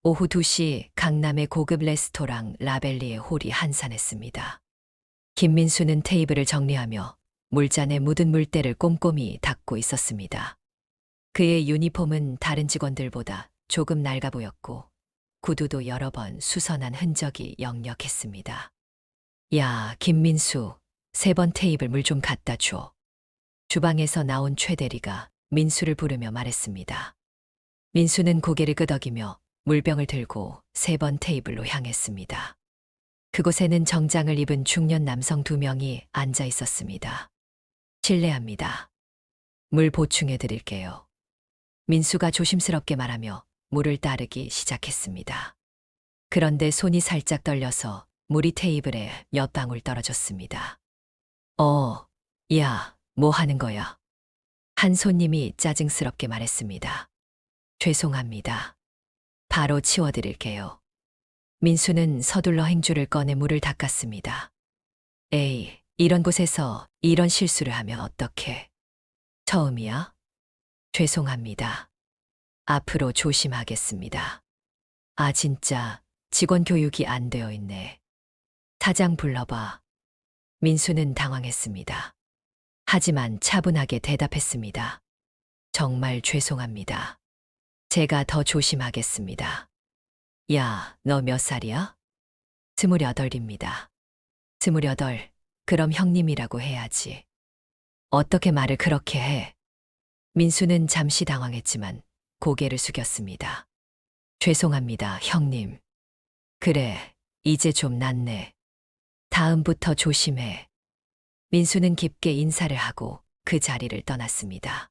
오후 2시 강남의 고급 레스토랑 라벨리의 홀이 한산했습니다. 김민수는 테이블을 정리하며 물잔에 묻은 물때를 꼼꼼히 닦고 있었습니다. 그의 유니폼은 다른 직원들보다 조금 낡아 보였고 구두도 여러 번 수선한 흔적이 역력했습니다. 야, 김민수, 3번 테이블 물 좀 갖다 줘. 주방에서 나온 최 대리가 민수를 부르며 말했습니다. 민수는 고개를 끄덕이며 물병을 들고 3번 테이블로 향했습니다. 그곳에는 정장을 입은 중년 남성 2명이 앉아 있었습니다. 실례합니다. 물 보충해 드릴게요. 민수가 조심스럽게 말하며 물을 따르기 시작했습니다. 그런데 손이 살짝 떨려서 물이 테이블에 몇 방울 떨어졌습니다. 야, 뭐 하는 거야? 한 손님이 짜증스럽게 말했습니다. 죄송합니다. 바로 치워드릴게요. 민수는 서둘러 행주를 꺼내 물을 닦았습니다. 에이, 이런 곳에서 이런 실수를 하면 어떡해? 처음이야? 죄송합니다. 앞으로 조심하겠습니다. 아, 진짜 직원 교육이 안 되어 있네. 사장 불러봐. 민수는 당황했습니다. 하지만 차분하게 대답했습니다. 정말 죄송합니다. 제가 더 조심하겠습니다. 야, 너 몇 살이야? 28입니다. 28, 그럼 형님이라고 해야지. 어떻게 말을 그렇게 해? 민수는 잠시 당황했지만 고개를 숙였습니다. 죄송합니다, 형님. 그래, 이제 좀 낫네. 다음부터 조심해. 민수는 깊게 인사를 하고 그 자리를 떠났습니다.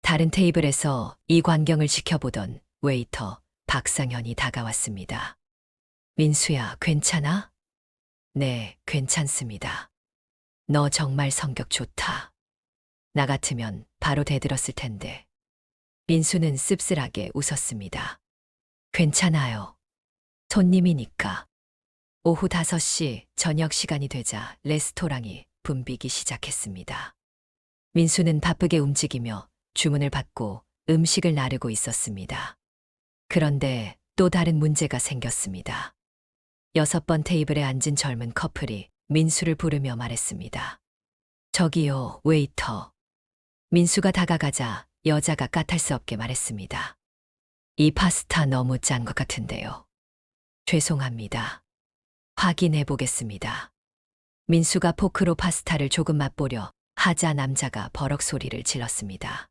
다른 테이블에서 이 광경을 지켜보던 웨이터 박상현이 다가왔습니다. 민수야, 괜찮아? 네, 괜찮습니다. 너 정말 성격 좋다. 나 같으면 바로 대들었을 텐데. 민수는 씁쓸하게 웃었습니다. 괜찮아요. 손님이니까. 오후 5시 저녁 시간이 되자 레스토랑이 붐비기 시작했습니다. 민수는 바쁘게 움직이며 주문을 받고 음식을 나르고 있었습니다. 그런데 또 다른 문제가 생겼습니다. 6번 테이블에 앉은 젊은 커플이 민수를 부르며 말했습니다. 저기요, 웨이터. 민수가 다가가자 여자가 까탈 수 없게 말했습니다. 이 파스타 너무 짠 것 같은데요. 죄송합니다. 확인해 보겠습니다. 민수가 포크로 파스타를 조금 맛보려 하자 남자가 버럭 소리를 질렀습니다.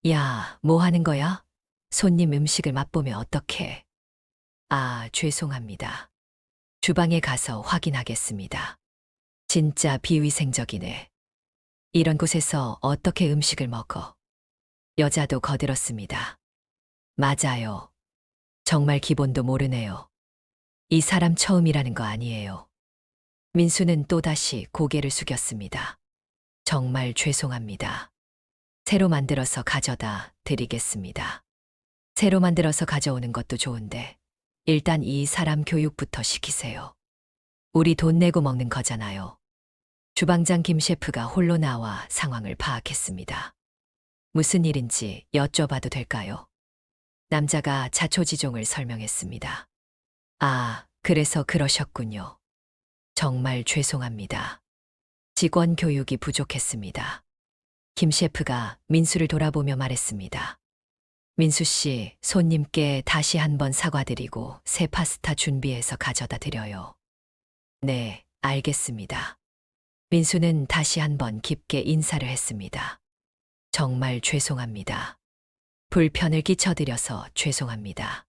야, 뭐 하는 거야? 손님 음식을 맛보면 어떡해? 아, 죄송합니다. 주방에 가서 확인하겠습니다. 진짜 비위생적이네. 이런 곳에서 어떻게 음식을 먹어? 여자도 거들었습니다. 맞아요. 정말 기본도 모르네요. 이 사람 처음이라는 거 아니에요. 민수는 또다시 고개를 숙였습니다. 정말 죄송합니다. 새로 만들어서 가져다 드리겠습니다. 새로 만들어서 가져오는 것도 좋은데 일단 이 사람 교육부터 시키세요. 우리 돈 내고 먹는 거잖아요. 주방장 김 셰프가 홀로 나와 상황을 파악했습니다. 무슨 일인지 여쭤봐도 될까요? 남자가 자초지종을 설명했습니다. 아, 그래서 그러셨군요. 정말 죄송합니다. 직원 교육이 부족했습니다. 김 셰프가 민수를 돌아보며 말했습니다. 민수 씨, 손님께 다시 한번 사과드리고 새 파스타 준비해서 가져다 드려요. 네, 알겠습니다. 민수는 다시 한번 깊게 인사를 했습니다. 정말 죄송합니다. 불편을 끼쳐드려서 죄송합니다.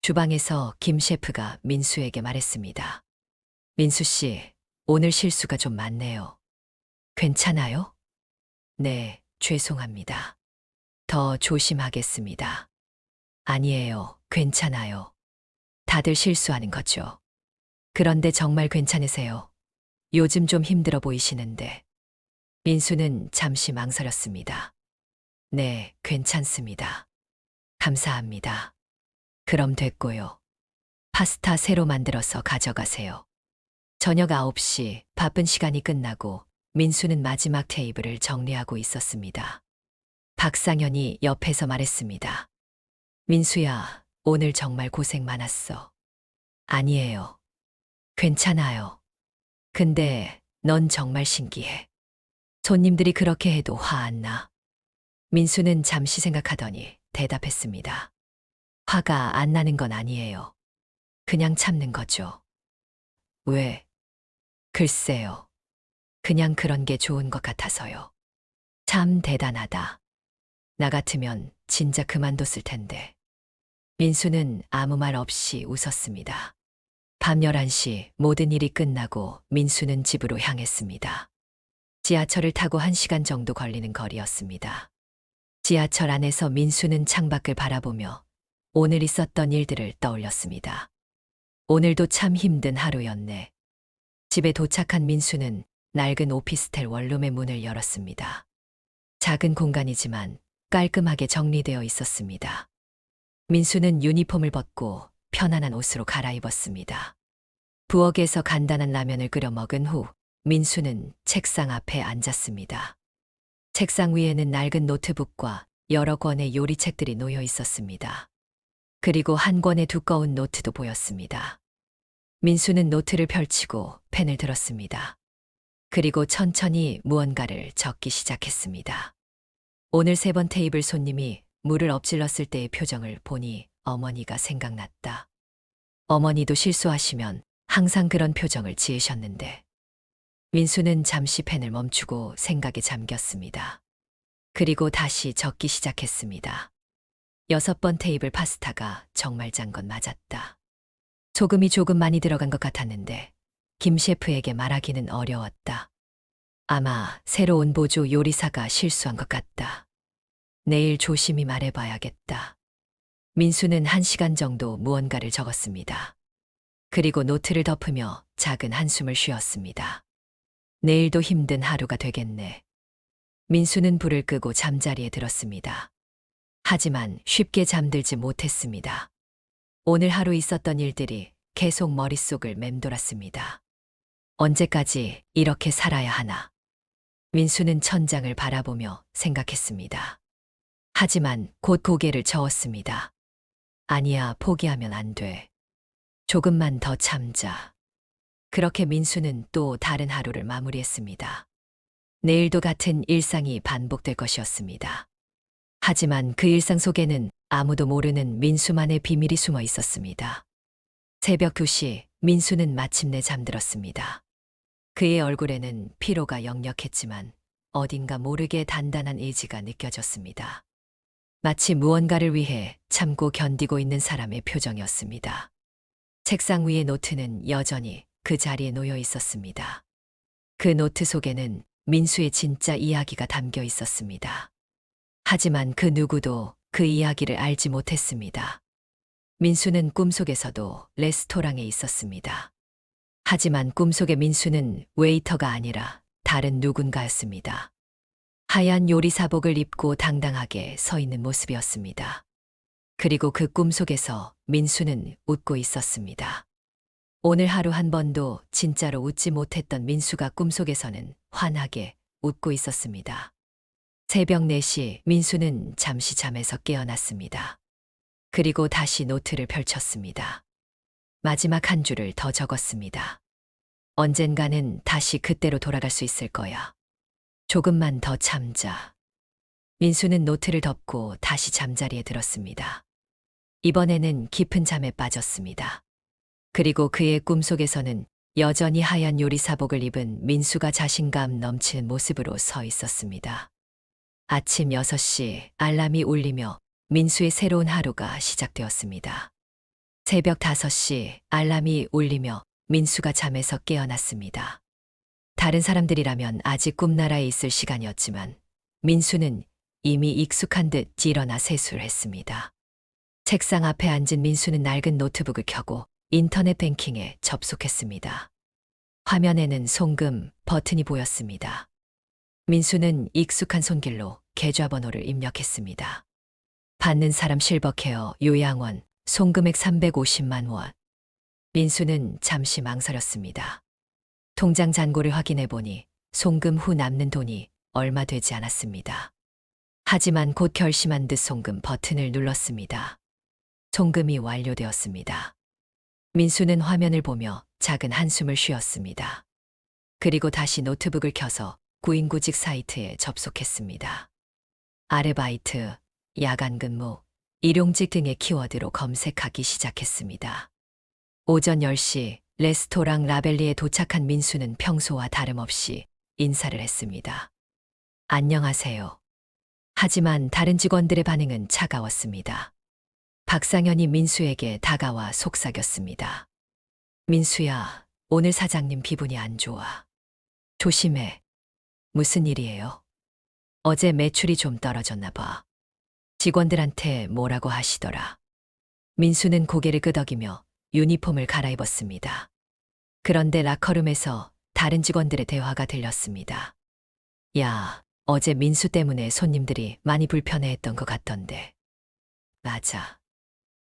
주방에서 김 셰프가 민수에게 말했습니다. 민수 씨, 오늘 실수가 좀 많네요. 괜찮아요? 네, 죄송합니다. 더 조심하겠습니다. 아니에요, 괜찮아요. 다들 실수하는 거죠. 그런데 정말 괜찮으세요? 요즘 좀 힘들어 보이시는데. 민수는 잠시 망설였습니다. 네, 괜찮습니다. 감사합니다. 그럼 됐고요. 파스타 새로 만들어서 가져가세요. 저녁 9시 바쁜 시간이 끝나고 민수는 마지막 테이블을 정리하고 있었습니다. 박상현이 옆에서 말했습니다. 민수야, 오늘 정말 고생 많았어. 아니에요. 괜찮아요. 근데 넌 정말 신기해. 손님들이 그렇게 해도 화 안 나. 민수는 잠시 생각하더니 대답했습니다. 화가 안 나는 건 아니에요. 그냥 참는 거죠. 왜? 글쎄요. 그냥 그런 게 좋은 것 같아서요. 참 대단하다. 나 같으면 진짜 그만뒀을 텐데. 민수는 아무 말 없이 웃었습니다. 밤 11시 모든 일이 끝나고 민수는 집으로 향했습니다. 지하철을 타고 1시간 정도 걸리는 거리였습니다. 지하철 안에서 민수는 창밖을 바라보며 오늘 있었던 일들을 떠올렸습니다. 오늘도 참 힘든 하루였네. 집에 도착한 민수는 낡은 오피스텔 원룸의 문을 열었습니다. 작은 공간이지만 깔끔하게 정리되어 있었습니다. 민수는 유니폼을 벗고 편안한 옷으로 갈아입었습니다. 부엌에서 간단한 라면을 끓여 먹은 후 민수는 책상 앞에 앉았습니다. 책상 위에는 낡은 노트북과 여러 권의 요리책들이 놓여 있었습니다. 그리고 한 권의 두꺼운 노트도 보였습니다. 민수는 노트를 펼치고 펜을 들었습니다. 그리고 천천히 무언가를 적기 시작했습니다. 오늘 3번 테이블 손님이 물을 엎질렀을 때의 표정을 보니 어머니가 생각났다. 어머니도 실수하시면 항상 그런 표정을 지으셨는데. 민수는 잠시 펜을 멈추고 생각에 잠겼습니다. 그리고 다시 적기 시작했습니다. 6번 테이블 파스타가 정말 짠 건 맞았다. 소금이 조금 많이 들어간 것 같았는데 김 셰프에게 말하기는 어려웠다. 아마 새로운 보조 요리사가 실수한 것 같다. 내일 조심히 말해봐야겠다. 민수는 1시간 정도 무언가를 적었습니다. 그리고 노트를 덮으며 작은 한숨을 쉬었습니다. 내일도 힘든 하루가 되겠네. 민수는 불을 끄고 잠자리에 들었습니다. 하지만 쉽게 잠들지 못했습니다. 오늘 하루 있었던 일들이 계속 머릿속을 맴돌았습니다. 언제까지 이렇게 살아야 하나? 민수는 천장을 바라보며 생각했습니다. 하지만 곧 고개를 저었습니다. 아니야, 포기하면 안 돼. 조금만 더 참자. 그렇게 민수는 또 다른 하루를 마무리했습니다. 내일도 같은 일상이 반복될 것이었습니다. 하지만 그 일상 속에는 아무도 모르는 민수만의 비밀이 숨어 있었습니다. 새벽 2시 민수는 마침내 잠들었습니다. 그의 얼굴에는 피로가 역력했지만 어딘가 모르게 단단한 의지가 느껴졌습니다. 마치 무언가를 위해 참고 견디고 있는 사람의 표정이었습니다. 책상 위의 노트는 여전히 그 자리에 놓여 있었습니다. 그 노트 속에는 민수의 진짜 이야기가 담겨 있었습니다. 하지만 그 누구도 그 이야기를 알지 못했습니다. 민수는 꿈속에서도 레스토랑에 있었습니다. 하지만 꿈속의 민수는 웨이터가 아니라 다른 누군가였습니다. 하얀 요리사복을 입고 당당하게 서 있는 모습이었습니다. 그리고 그 꿈속에서 민수는 웃고 있었습니다. 오늘 하루 한 번도 진짜로 웃지 못했던 민수가 꿈속에서는 환하게 웃고 있었습니다. 새벽 4시 민수는 잠시 잠에서 깨어났습니다. 그리고 다시 노트를 펼쳤습니다. 마지막 한 줄을 더 적었습니다. 언젠가는 다시 그때로 돌아갈 수 있을 거야. 조금만 더 참자. 민수는 노트를 덮고 다시 잠자리에 들었습니다. 이번에는 깊은 잠에 빠졌습니다. 그리고 그의 꿈속에서는 여전히 하얀 요리사복을 입은 민수가 자신감 넘치는 모습으로 서 있었습니다. 아침 6시 알람이 울리며 민수의 새로운 하루가 시작되었습니다. 새벽 5시 알람이 울리며 민수가 잠에서 깨어났습니다. 다른 사람들이라면 아직 꿈나라에 있을 시간이었지만 민수는 이미 익숙한 듯 일어나 세수를 했습니다. 책상 앞에 앉은 민수는 낡은 노트북을 켜고 인터넷 뱅킹에 접속했습니다. 화면에는 송금 버튼이 보였습니다. 민수는 익숙한 손길로 계좌번호를 입력했습니다. 받는 사람 실버케어 요양원 송금액 350만 원. 민수는 잠시 망설였습니다. 통장 잔고를 확인해 보니 송금 후 남는 돈이 얼마 되지 않았습니다. 하지만 곧 결심한 듯 송금 버튼을 눌렀습니다. 송금이 완료되었습니다. 민수는 화면을 보며 작은 한숨을 쉬었습니다. 그리고 다시 노트북을 켜서 구인구직 사이트에 접속했습니다. 아르바이트, 야간 근무, 일용직 등의 키워드로 검색하기 시작했습니다. 오전 10시 레스토랑 라벨리에 도착한 민수는 평소와 다름없이 인사를 했습니다. 안녕하세요. 하지만 다른 직원들의 반응은 차가웠습니다. 박상현이 민수에게 다가와 속삭였습니다. 민수야, 오늘 사장님 기분이 안 좋아. 조심해. 무슨 일이에요? 어제 매출이 좀 떨어졌나 봐. 직원들한테 뭐라고 하시더라. 민수는 고개를 끄덕이며 유니폼을 갈아입었습니다. 그런데 라커룸에서 다른 직원들의 대화가 들렸습니다. 야, 어제 민수 때문에 손님들이 많이 불편해했던 것 같던데. 맞아.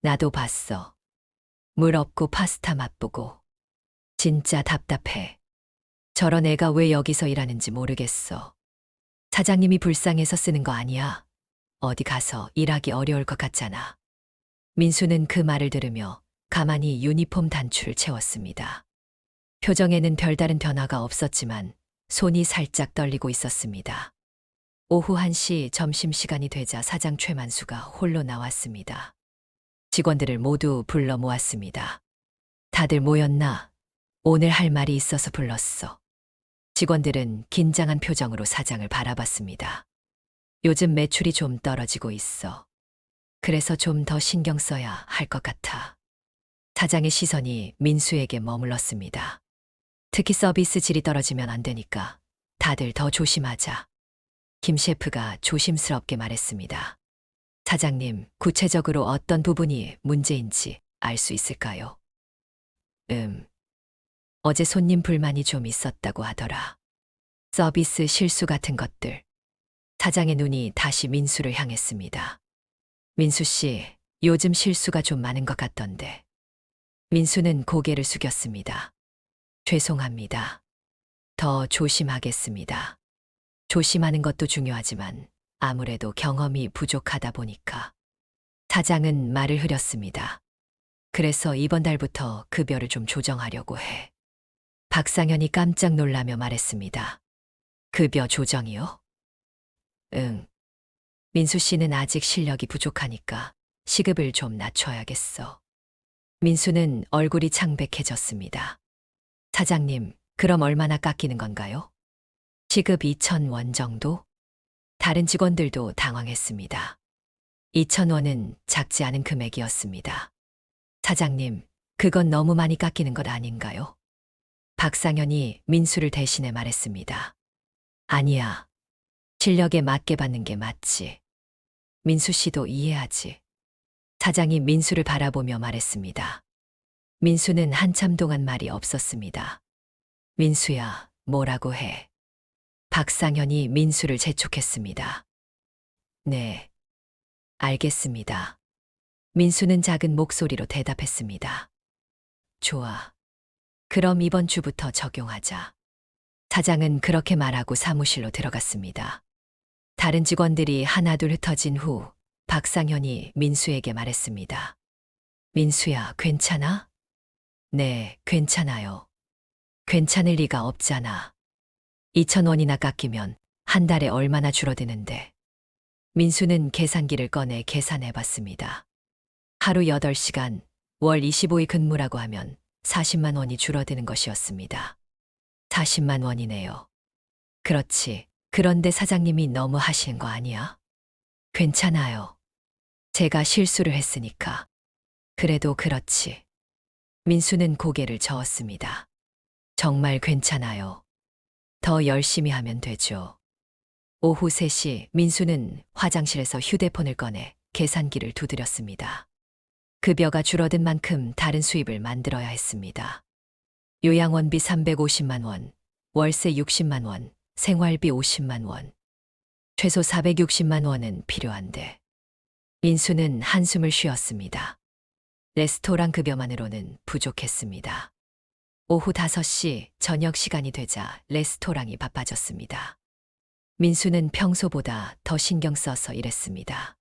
나도 봤어. 물 없고 파스타 맛보고. 진짜 답답해. 저런 애가 왜 여기서 일하는지 모르겠어. 사장님이 불쌍해서 쓰는 거 아니야? 어디 가서 일하기 어려울 것 같잖아. 민수는 그 말을 들으며 가만히 유니폼 단추를 채웠습니다. 표정에는 별다른 변화가 없었지만 손이 살짝 떨리고 있었습니다. 오후 1시 점심시간이 되자 사장 최만수가 홀로 나왔습니다. 직원들을 모두 불러 모았습니다. 다들 모였나? 오늘 할 말이 있어서 불렀어. 직원들은 긴장한 표정으로 사장을 바라봤습니다. 요즘 매출이 좀 떨어지고 있어. 그래서 좀 더 신경 써야 할 것 같아. 사장의 시선이 민수에게 머물렀습니다. 특히 서비스 질이 떨어지면 안 되니까 다들 더 조심하자. 김 셰프가 조심스럽게 말했습니다. 사장님, 구체적으로 어떤 부분이 문제인지 알 수 있을까요? 어제 손님 불만이 좀 있었다고 하더라. 서비스 실수 같은 것들. 사장의 눈이 다시 민수를 향했습니다. 민수 씨, 요즘 실수가 좀 많은 것 같던데. 민수는 고개를 숙였습니다. 죄송합니다. 더 조심하겠습니다. 조심하는 것도 중요하지만 아무래도 경험이 부족하다 보니까. 사장은 말을 흐렸습니다. 그래서 이번 달부터 급여를 좀 조정하려고 해. 박상현이 깜짝 놀라며 말했습니다. 급여 조정이요? 응. 민수 씨는 아직 실력이 부족하니까 시급을 좀 낮춰야겠어. 민수는 얼굴이 창백해졌습니다. 사장님, 그럼 얼마나 깎이는 건가요? 시급 2,000원 정도? 다른 직원들도 당황했습니다. 2,000원은 작지 않은 금액이었습니다. 사장님, 그건 너무 많이 깎이는 것 아닌가요? 박상현이 민수를 대신해 말했습니다. 아니야. 실력에 맞게 받는 게 맞지. 민수 씨도 이해하지. 사장이 민수를 바라보며 말했습니다. 민수는 한참 동안 말이 없었습니다. 민수야, 뭐라고 해. 박상현이 민수를 재촉했습니다. 네, 알겠습니다. 민수는 작은 목소리로 대답했습니다. 좋아. 그럼 이번 주부터 적용하자. 사장은 그렇게 말하고 사무실로 들어갔습니다. 다른 직원들이 하나둘 흩어진 후 박상현이 민수에게 말했습니다. 민수야, 괜찮아? 네, 괜찮아요. 괜찮을 리가 없잖아. 2,000원이나 깎이면 한 달에 얼마나 줄어드는데. 민수는 계산기를 꺼내 계산해 봤습니다. 하루 8시간, 월 25일 근무라고 하면 40만 원이 줄어드는 것이었습니다. 40만 원이네요. 그렇지. 그런데 사장님이 너무 하시는 거 아니야? 괜찮아요. 제가 실수를 했으니까. 그래도 그렇지. 민수는 고개를 저었습니다. 정말 괜찮아요. 더 열심히 하면 되죠. 오후 3시 민수는 화장실에서 휴대폰을 꺼내 계산기를 두드렸습니다. 급여가 줄어든 만큼 다른 수입을 만들어야 했습니다. 요양원비 350만 원, 월세 60만 원, 생활비 50만 원. 최소 460만 원은 필요한데. 민수는 한숨을 쉬었습니다. 레스토랑 급여만으로는 부족했습니다. 오후 5시 저녁 시간이 되자 레스토랑이 바빠졌습니다. 민수는 평소보다 더 신경 써서 일했습니다.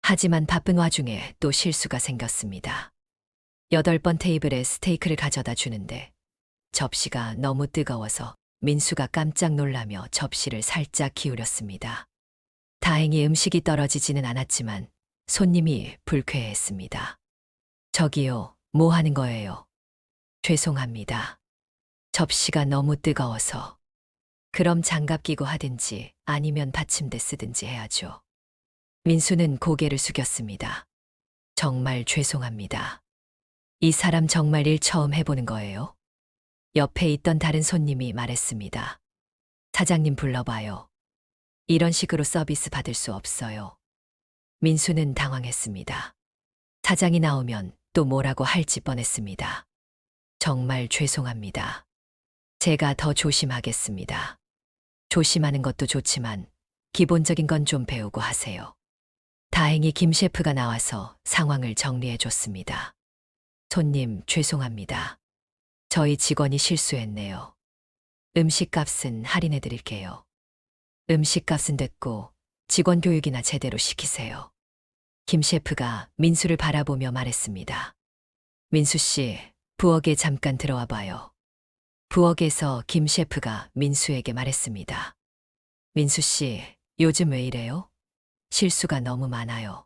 하지만 바쁜 와중에 또 실수가 생겼습니다. 8번 테이블에 스테이크를 가져다 주는데 접시가 너무 뜨거워서 민수가 깜짝 놀라며 접시를 살짝 기울였습니다. 다행히 음식이 떨어지지는 않았지만 손님이 불쾌해했습니다. 저기요, 뭐 하는 거예요? 죄송합니다. 접시가 너무 뜨거워서. 그럼 장갑 끼고 하든지 아니면 받침대 쓰든지 해야죠. 민수는 고개를 숙였습니다. 정말 죄송합니다. 이 사람 정말 일 처음 해보는 거예요? 옆에 있던 다른 손님이 말했습니다. 사장님 불러봐요. 이런 식으로 서비스 받을 수 없어요. 민수는 당황했습니다. 사장이 나오면 또 뭐라고 할지 뻔했습니다. 정말 죄송합니다. 제가 더 조심하겠습니다. 조심하는 것도 좋지만 기본적인 건 좀 배우고 하세요. 다행히 김 셰프가 나와서 상황을 정리해 줬습니다. 손님, 죄송합니다. 저희 직원이 실수했네요. 음식값은 할인해 드릴게요. 음식값은 됐고 직원 교육이나 제대로 시키세요. 김 셰프가 민수를 바라보며 말했습니다. 민수 씨, 부엌에 잠깐 들어와 봐요. 부엌에서 김 셰프가 민수에게 말했습니다. 민수 씨, 요즘 왜 이래요? 실수가 너무 많아요.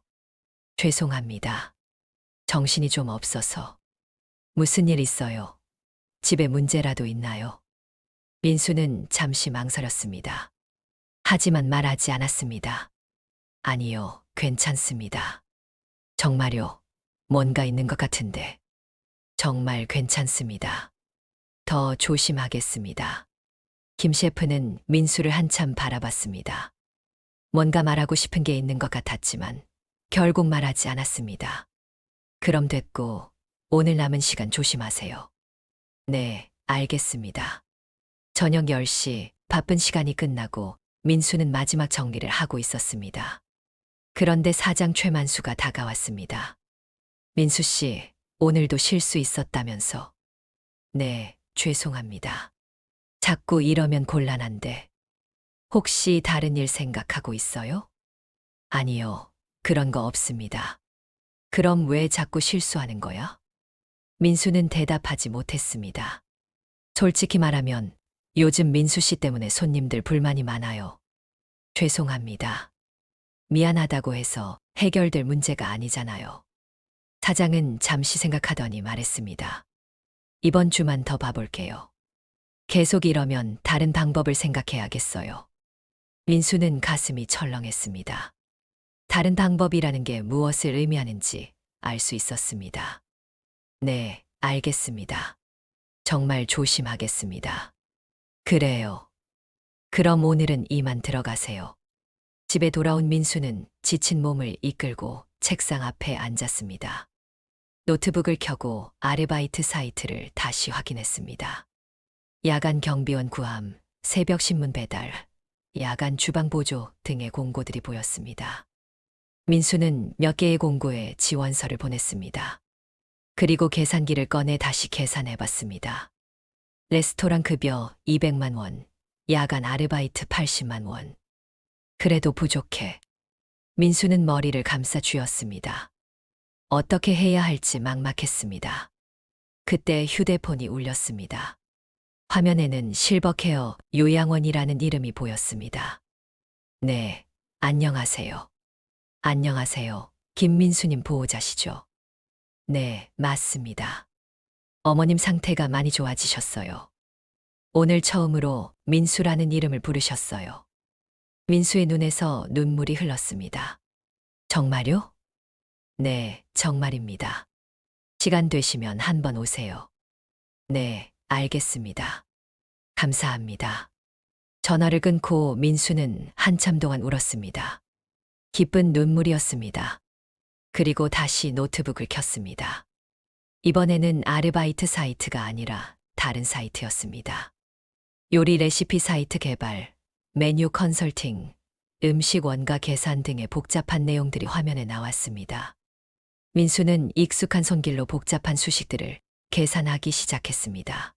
죄송합니다. 정신이 좀 없어서. 무슨 일 있어요? 집에 문제라도 있나요? 민수는 잠시 망설였습니다. 하지만 말하지 않았습니다. 아니요, 괜찮습니다. 정말요, 뭔가 있는 것 같은데. 정말 괜찮습니다. 더 조심하겠습니다. 김 셰프는 민수를 한참 바라봤습니다. 뭔가 말하고 싶은 게 있는 것 같았지만 결국 말하지 않았습니다. 그럼 됐고 오늘 남은 시간 조심하세요. 네, 알겠습니다. 저녁 10시 바쁜 시간이 끝나고 민수는 마지막 정리를 하고 있었습니다. 그런데 사장 최만수가 다가왔습니다. 민수 씨, 오늘도 실수 있었다면서. 네, 죄송합니다. 자꾸 이러면 곤란한데. 혹시 다른 일 생각하고 있어요? 아니요, 그런 거 없습니다. 그럼 왜 자꾸 실수하는 거야? 민수는 대답하지 못했습니다. 솔직히 말하면 요즘 민수 씨 때문에 손님들 불만이 많아요. 죄송합니다. 미안하다고 해서 해결될 문제가 아니잖아요. 사장은 잠시 생각하더니 말했습니다. 이번 주만 더 봐볼게요. 계속 이러면 다른 방법을 생각해야겠어요. 민수는 가슴이 철렁했습니다. 다른 방법이라는 게 무엇을 의미하는지 알 수 있었습니다. 네, 알겠습니다. 정말 조심하겠습니다. 그래요. 그럼 오늘은 이만 들어가세요. 집에 돌아온 민수는 지친 몸을 이끌고 책상 앞에 앉았습니다. 노트북을 켜고 아르바이트 사이트를 다시 확인했습니다. 야간 경비원 구함, 새벽 신문 배달, 야간 주방 보조 등의 공고들이 보였습니다. 민수는 몇 개의 공고에 지원서를 보냈습니다. 그리고 계산기를 꺼내 다시 계산해 봤습니다. 레스토랑 급여 200만 원, 야간 아르바이트 80만 원. 그래도 부족해. 민수는 머리를 감싸 쥐었습니다. 어떻게 해야 할지 막막했습니다. 그때 휴대폰이 울렸습니다. 화면에는 실버케어 요양원이라는 이름이 보였습니다. 네, 안녕하세요. 안녕하세요. 김민수님 보호자시죠? 네, 맞습니다. 어머님 상태가 많이 좋아지셨어요. 오늘 처음으로 민수라는 이름을 부르셨어요. 민수의 눈에서 눈물이 흘렀습니다. 정말요? 네, 정말입니다. 시간 되시면 한번 오세요. 네, 알겠습니다. 감사합니다. 전화를 끊고 민수는 한참 동안 울었습니다. 기쁜 눈물이었습니다. 그리고 다시 노트북을 켰습니다. 이번에는 아르바이트 사이트가 아니라 다른 사이트였습니다. 요리 레시피 사이트 개발, 메뉴 컨설팅, 음식 원가 계산 등의 복잡한 내용들이 화면에 나왔습니다. 민수는 익숙한 손길로 복잡한 수식들을 계산하기 시작했습니다.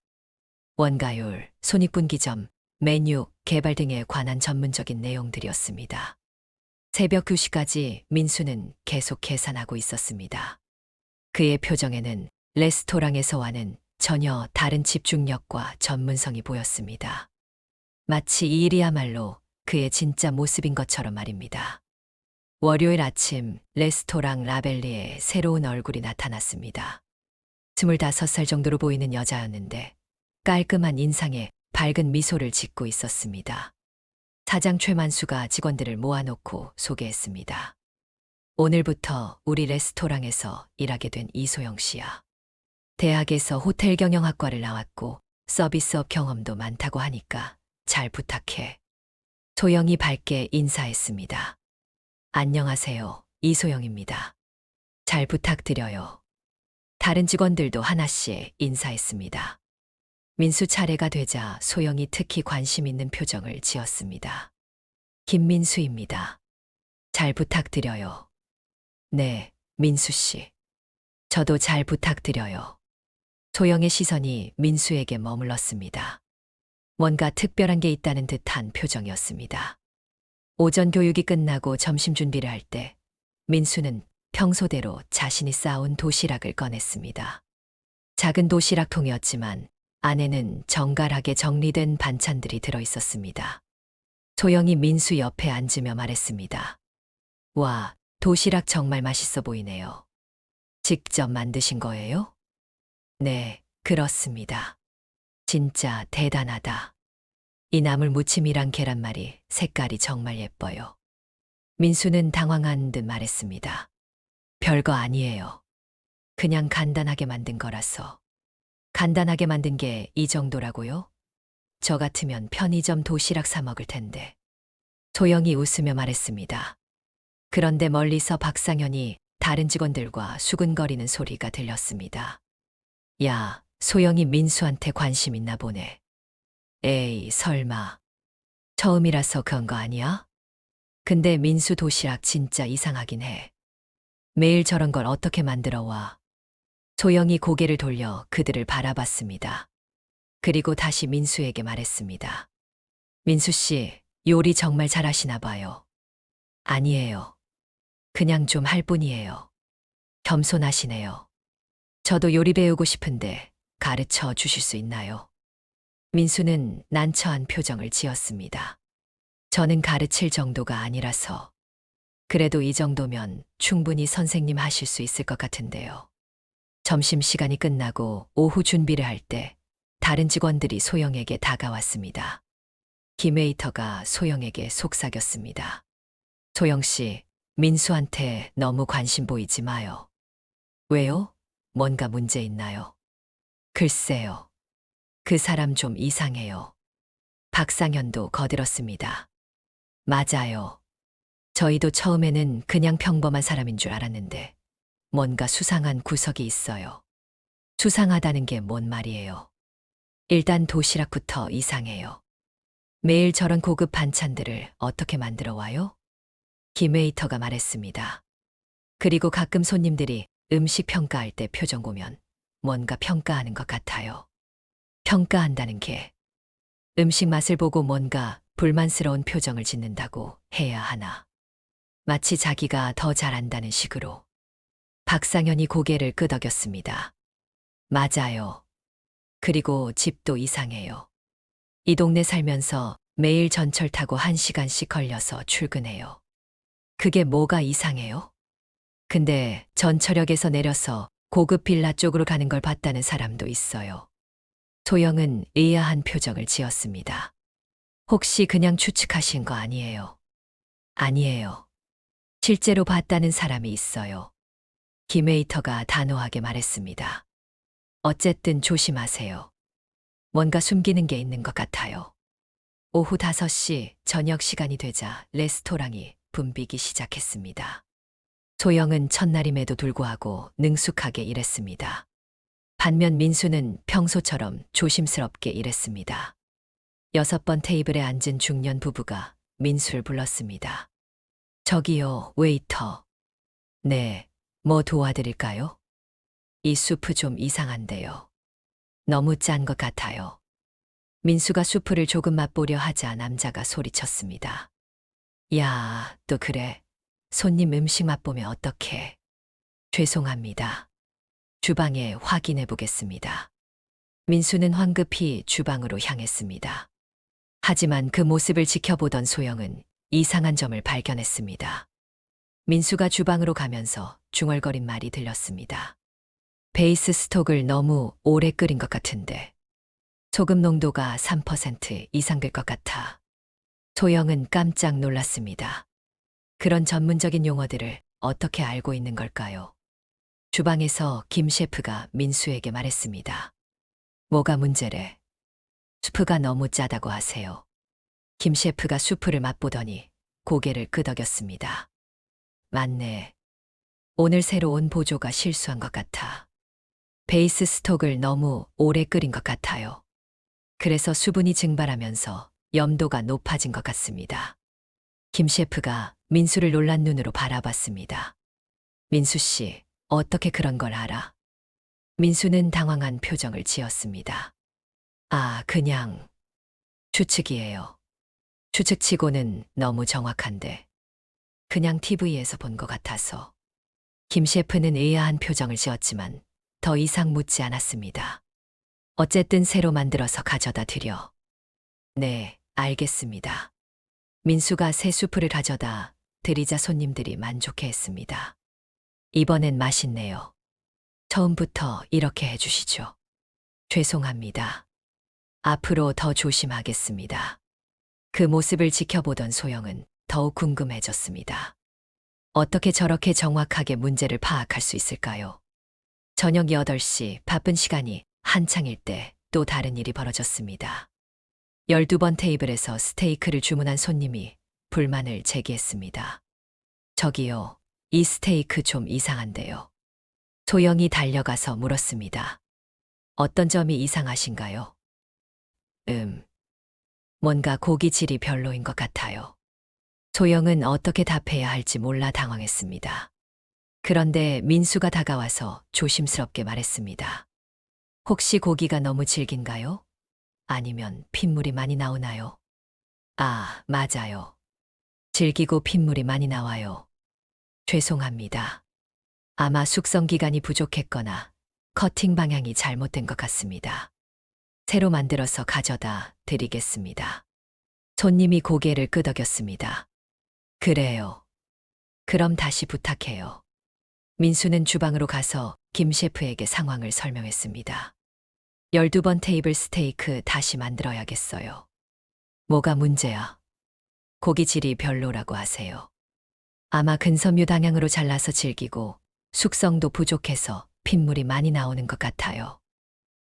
원가율, 손익분기점, 메뉴, 개발 등에 관한 전문적인 내용들이었습니다. 새벽 2시까지 민수는 계속 계산하고 있었습니다. 그의 표정에는 레스토랑에서와는 전혀 다른 집중력과 전문성이 보였습니다. 마치 이 일이야말로 그의 진짜 모습인 것처럼 말입니다. 월요일 아침 레스토랑 라벨리에 새로운 얼굴이 나타났습니다. 25살 정도로 보이는 여자였는데 깔끔한 인상에 밝은 미소를 짓고 있었습니다. 사장 최만수가 직원들을 모아놓고 소개했습니다. 오늘부터 우리 레스토랑에서 일하게 된 이소영 씨야. 대학에서 호텔 경영학과를 나왔고 서비스업 경험도 많다고 하니까 잘 부탁해. 소영이 밝게 인사했습니다. 안녕하세요. 이소영입니다. 잘 부탁드려요. 다른 직원들도 하나씩 인사했습니다. 민수 차례가 되자 소영이 특히 관심 있는 표정을 지었습니다. 김민수입니다. 잘 부탁드려요. 네, 민수 씨. 저도 잘 부탁드려요. 소영의 시선이 민수에게 머물렀습니다. 뭔가 특별한 게 있다는 듯한 표정이었습니다. 오전 교육이 끝나고 점심 준비를 할 때 민수는 평소대로 자신이 쌓아온 도시락을 꺼냈습니다. 작은 도시락통이었지만 안에는 정갈하게 정리된 반찬들이 들어 있었습니다. 소영이 민수 옆에 앉으며 말했습니다. 와, 도시락 정말 맛있어 보이네요. 직접 만드신 거예요? 네, 그렇습니다. 진짜 대단하다. 이 나물 무침이랑 계란말이 색깔이 정말 예뻐요. 민수는 당황한 듯 말했습니다. 별거 아니에요. 그냥 간단하게 만든 거라서. 간단하게 만든 게 이 정도라고요? 저 같으면 편의점 도시락 사 먹을 텐데. 소영이 웃으며 말했습니다. 그런데 멀리서 박상현이 다른 직원들과 수근거리는 소리가 들렸습니다. 야, 소영이 민수한테 관심 있나 보네. 에이, 설마. 처음이라서 그런 거 아니야? 근데 민수 도시락 진짜 이상하긴 해. 매일 저런 걸 어떻게 만들어 와? 소영이 고개를 돌려 그들을 바라봤습니다. 그리고 다시 민수에게 말했습니다. 민수 씨, 요리 정말 잘하시나 봐요. 아니에요. 그냥 좀 할 뿐이에요. 겸손하시네요. 저도 요리 배우고 싶은데 가르쳐 주실 수 있나요? 민수는 난처한 표정을 지었습니다. 저는 가르칠 정도가 아니라서. 그래도 이 정도면 충분히 선생님 하실 수 있을 것 같은데요. 점심시간이 끝나고 오후 준비를 할 때 다른 직원들이 소영에게 다가왔습니다. 김 웨이터가 소영에게 속삭였습니다. 소영 씨, 민수한테 너무 관심 보이지 마요. 왜요? 뭔가 문제 있나요? 글쎄요. 그 사람 좀 이상해요. 박상현도 거들었습니다. 맞아요. 저희도 처음에는 그냥 평범한 사람인 줄 알았는데 뭔가 수상한 구석이 있어요. 수상하다는 게 뭔 말이에요? 일단 도시락부터 이상해요. 매일 저런 고급 반찬들을 어떻게 만들어 와요? 김 웨이터가 말했습니다. 그리고 가끔 손님들이 음식 평가할 때 표정 보면 뭔가 평가하는 것 같아요. 평가한다는 게 음식 맛을 보고 뭔가 불만스러운 표정을 짓는다고 해야 하나. 마치 자기가 더 잘한다는 식으로. 박상현이 고개를 끄덕였습니다. 맞아요. 그리고 집도 이상해요. 이 동네 살면서 매일 전철 타고 1시간씩 걸려서 출근해요. 그게 뭐가 이상해요? 근데 전철역에서 내려서 고급 빌라 쪽으로 가는 걸 봤다는 사람도 있어요. 소영은 의아한 표정을 지었습니다. 혹시 그냥 추측하신 거 아니에요? 아니에요. 실제로 봤다는 사람이 있어요. 김 웨이터가 단호하게 말했습니다. 어쨌든 조심하세요. 뭔가 숨기는 게 있는 것 같아요. 오후 5시 저녁 시간이 되자 레스토랑이 붐비기 시작했습니다. 소영은 첫날임에도 불구하고 능숙하게 일했습니다. 반면 민수는 평소처럼 조심스럽게 일했습니다. 6번 테이블에 앉은 중년 부부가 민수를 불렀습니다. 저기요, 웨이터. 네, 뭐 도와드릴까요? 이 수프 좀 이상한데요. 너무 짠 것 같아요. 민수가 수프를 조금 맛보려 하자 남자가 소리쳤습니다. 야, 또 그래. 손님 음식 맛보면 어떡해. 죄송합니다. 주방에 확인해 보겠습니다. 민수는 황급히 주방으로 향했습니다. 하지만 그 모습을 지켜보던 소영은 이상한 점을 발견했습니다. 민수가 주방으로 가면서 중얼거린 말이 들렸습니다. 베이스 스톡을 너무 오래 끓인 것 같은데 소금 농도가 3% 이상 될 것 같아. 소영은 깜짝 놀랐습니다. 그런 전문적인 용어들을 어떻게 알고 있는 걸까요? 주방에서 김 셰프가 민수에게 말했습니다. 뭐가 문제래? 수프가 너무 짜다고 하세요. 김 셰프가 수프를 맛보더니 고개를 끄덕였습니다. 맞네. 오늘 새로 온 보조가 실수한 것 같아. 베이스 스톡을 너무 오래 끓인 것 같아요. 그래서 수분이 증발하면서 염도가 높아진 것 같습니다. 김 셰프가 민수를 놀란 눈으로 바라봤습니다. 민수 씨, 어떻게 그런 걸 알아? 민수는 당황한 표정을 지었습니다. 아, 그냥 추측이에요. 추측치고는 너무 정확한데 그냥 TV에서 본 것 같아서. 김 셰프는 의아한 표정을 지었지만 더 이상 묻지 않았습니다. 어쨌든 새로 만들어서 가져다 드려. 네, 알겠습니다. 민수가 새 수프를 가져다 드리자 손님들이 만족해했습니다. 이번엔 맛있네요. 처음부터 이렇게 해주시죠. 죄송합니다. 앞으로 더 조심하겠습니다. 그 모습을 지켜보던 소영은 더욱 궁금해졌습니다. 어떻게 저렇게 정확하게 문제를 파악할 수 있을까요? 저녁 8시 바쁜 시간이 한창일 때 또 다른 일이 벌어졌습니다. 12번 테이블에서 스테이크를 주문한 손님이 불만을 제기했습니다. 저기요, 이 스테이크 좀 이상한데요. 소영이 달려가서 물었습니다. 어떤 점이 이상하신가요? 뭔가 고기 질이 별로인 것 같아요. 소영은 어떻게 답해야 할지 몰라 당황했습니다. 그런데 민수가 다가와서 조심스럽게 말했습니다. 혹시 고기가 너무 질긴가요? 아니면 핏물이 많이 나오나요? 아, 맞아요. 질기고 핏물이 많이 나와요. 죄송합니다. 아마 숙성 기간이 부족했거나 커팅 방향이 잘못된 것 같습니다. 새로 만들어서 가져다 드리겠습니다. 손님이 고개를 끄덕였습니다. 그래요. 그럼 다시 부탁해요. 민수는 주방으로 가서 김 셰프에게 상황을 설명했습니다. 12번 테이블 스테이크 다시 만들어야겠어요. 뭐가 문제야? 고기 질이 별로라고 하세요. 아마 근섬유 방향으로 잘라서 질기고 숙성도 부족해서 핏물이 많이 나오는 것 같아요.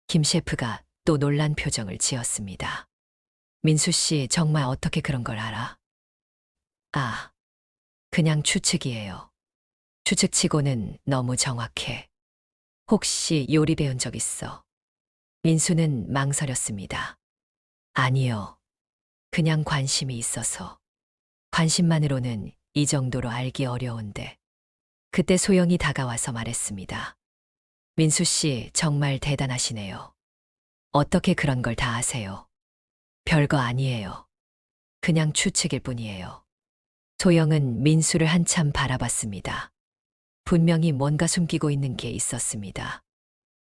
김 셰프가 또 놀란 표정을 지었습니다. 민수 씨 정말 어떻게 그런 걸 알아? 아, 그냥 추측이에요. 추측치고는 너무 정확해. 혹시 요리 배운 적 있어? 민수는 망설였습니다. 아니요. 그냥 관심이 있어서. 관심만으로는 이 정도로 알기 어려운데. 그때 소영이 다가와서 말했습니다. 민수 씨 정말 대단하시네요. 어떻게 그런 걸 다 아세요? 별거 아니에요. 그냥 추측일 뿐이에요. 소영은 민수를 한참 바라봤습니다. 분명히 뭔가 숨기고 있는 게 있었습니다.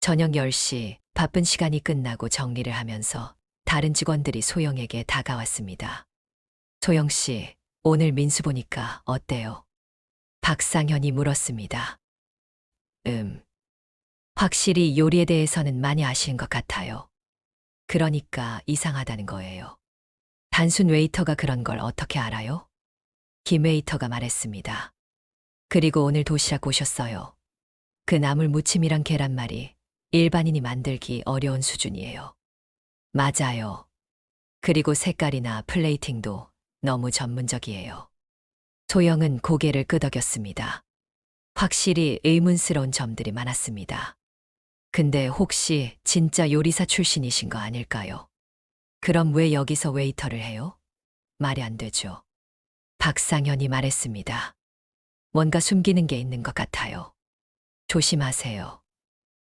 저녁 10시 바쁜 시간이 끝나고 정리를 하면서 다른 직원들이 소영에게 다가왔습니다. 소영 씨, 오늘 민수 보니까 어때요? 박상현이 물었습니다. 확실히 요리에 대해서는 많이 아시는 것 같아요. 그러니까 이상하다는 거예요. 단순 웨이터가 그런 걸 어떻게 알아요? 김 웨이터가 말했습니다. 그리고 오늘 도시락 오셨어요. 그 나물 무침이랑 계란말이 일반인이 만들기 어려운 수준이에요. 맞아요. 그리고 색깔이나 플레이팅도 너무 전문적이에요. 소영은 고개를 끄덕였습니다. 확실히 의문스러운 점들이 많았습니다. 근데 혹시 진짜 요리사 출신이신 거 아닐까요? 그럼 왜 여기서 웨이터를 해요? 말이 안 되죠. 박상현이 말했습니다. 뭔가 숨기는 게 있는 것 같아요. 조심하세요.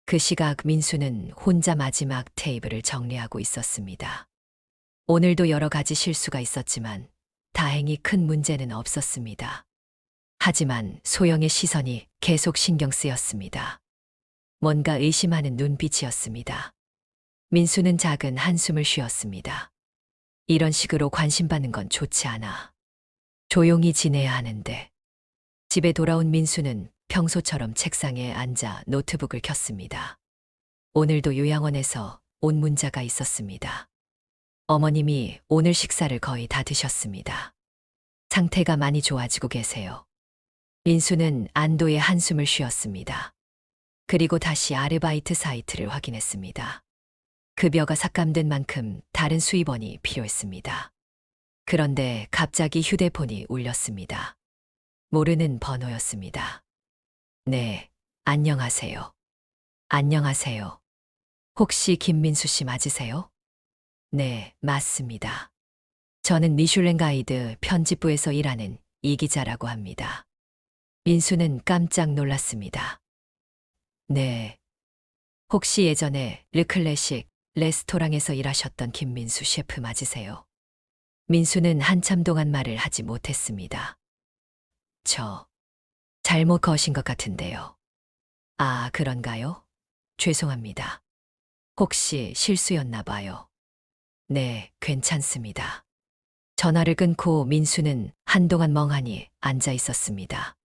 그 시각 민수는 혼자 마지막 테이블을 정리하고 있었습니다. 오늘도 여러 가지 실수가 있었지만 다행히 큰 문제는 없었습니다. 하지만 소영의 시선이 계속 신경 쓰였습니다. 뭔가 의심하는 눈빛이었습니다. 민수는 작은 한숨을 쉬었습니다. 이런 식으로 관심받는 건 좋지 않아. 조용히 지내야 하는데. 집에 돌아온 민수는 평소처럼 책상에 앉아 노트북을 켰습니다. 오늘도 요양원에서 온 문자가 있었습니다. 어머님이 오늘 식사를 거의 다 드셨습니다. 상태가 많이 좋아지고 계세요. 민수는 안도의 한숨을 쉬었습니다. 그리고 다시 아르바이트 사이트를 확인했습니다. 급여가 삭감된 만큼 다른 수입원이 필요했습니다. 그런데 갑자기 휴대폰이 울렸습니다. 모르는 번호였습니다. 네, 안녕하세요. 안녕하세요. 혹시 김민수 씨 맞으세요? 네, 맞습니다. 저는 미슐랭 가이드 편집부에서 일하는 이 기자라고 합니다. 민수는 깜짝 놀랐습니다. 네. 혹시 예전에 르클래식 레스토랑에서 일하셨던 김민수 셰프 맞으세요? 민수는 한참 동안 말을 하지 못했습니다. 잘못 거신 것 같은데요. 아, 그런가요? 죄송합니다. 혹시 실수였나 봐요. 네, 괜찮습니다. 전화를 끊고 민수는 한동안 멍하니 앉아 있었습니다.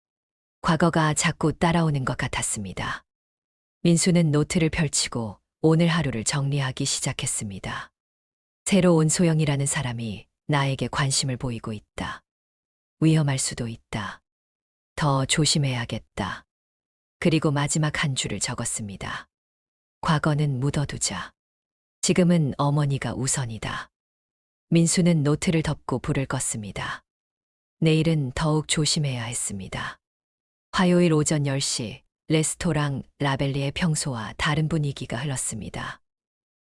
과거가 자꾸 따라오는 것 같았습니다. 민수는 노트를 펼치고 오늘 하루를 정리하기 시작했습니다. 새로 온 소영이라는 사람이 나에게 관심을 보이고 있다. 위험할 수도 있다. 더 조심해야겠다. 그리고 마지막 한 줄을 적었습니다. 과거는 묻어두자. 지금은 어머니가 우선이다. 민수는 노트를 덮고 불을 껐습니다. 내일은 더욱 조심해야 했습니다. 화요일 오전 10시 레스토랑 라벨리의 평소와 다른 분위기가 흘렀습니다.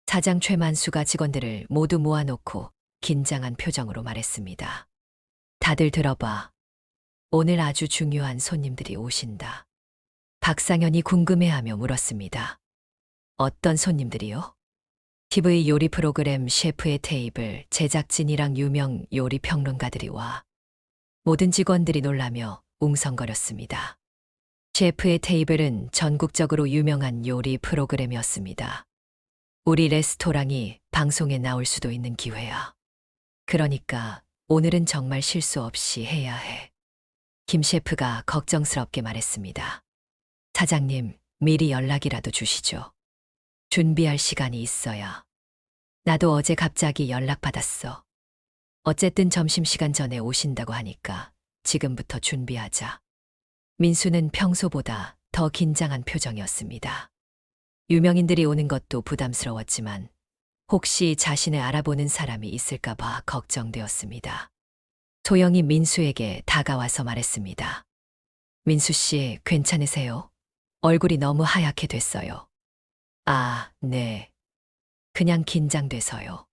사장 최만수가 직원들을 모두 모아놓고 긴장한 표정으로 말했습니다. 다들 들어봐. 오늘 아주 중요한 손님들이 오신다. 박상현이 궁금해하며 물었습니다. 어떤 손님들이요? TV 요리 프로그램 셰프의 테이블, 제작진이랑 유명 요리 평론가들이 와. 모든 직원들이 놀라며 웅성거렸습니다. 셰프의 테이블은 전국적으로 유명한 요리 프로그램이었습니다. 우리 레스토랑이 방송에 나올 수도 있는 기회야. 그러니까 오늘은 정말 실수 없이 해야 해. 김 셰프가 걱정스럽게 말했습니다. 사장님, 미리 연락이라도 주시죠. 준비할 시간이 있어야. 나도 어제 갑자기 연락받았어. 어쨌든 점심시간 전에 오신다고 하니까 지금부터 준비하자. 민수는 평소보다 더 긴장한 표정이었습니다. 유명인들이 오는 것도 부담스러웠지만 혹시 자신을 알아보는 사람이 있을까봐 걱정되었습니다. 소영이 민수에게 다가와서 말했습니다. 민수 씨, 괜찮으세요? 얼굴이 너무 하얗게 됐어요. 아, 네. 그냥 긴장돼서요.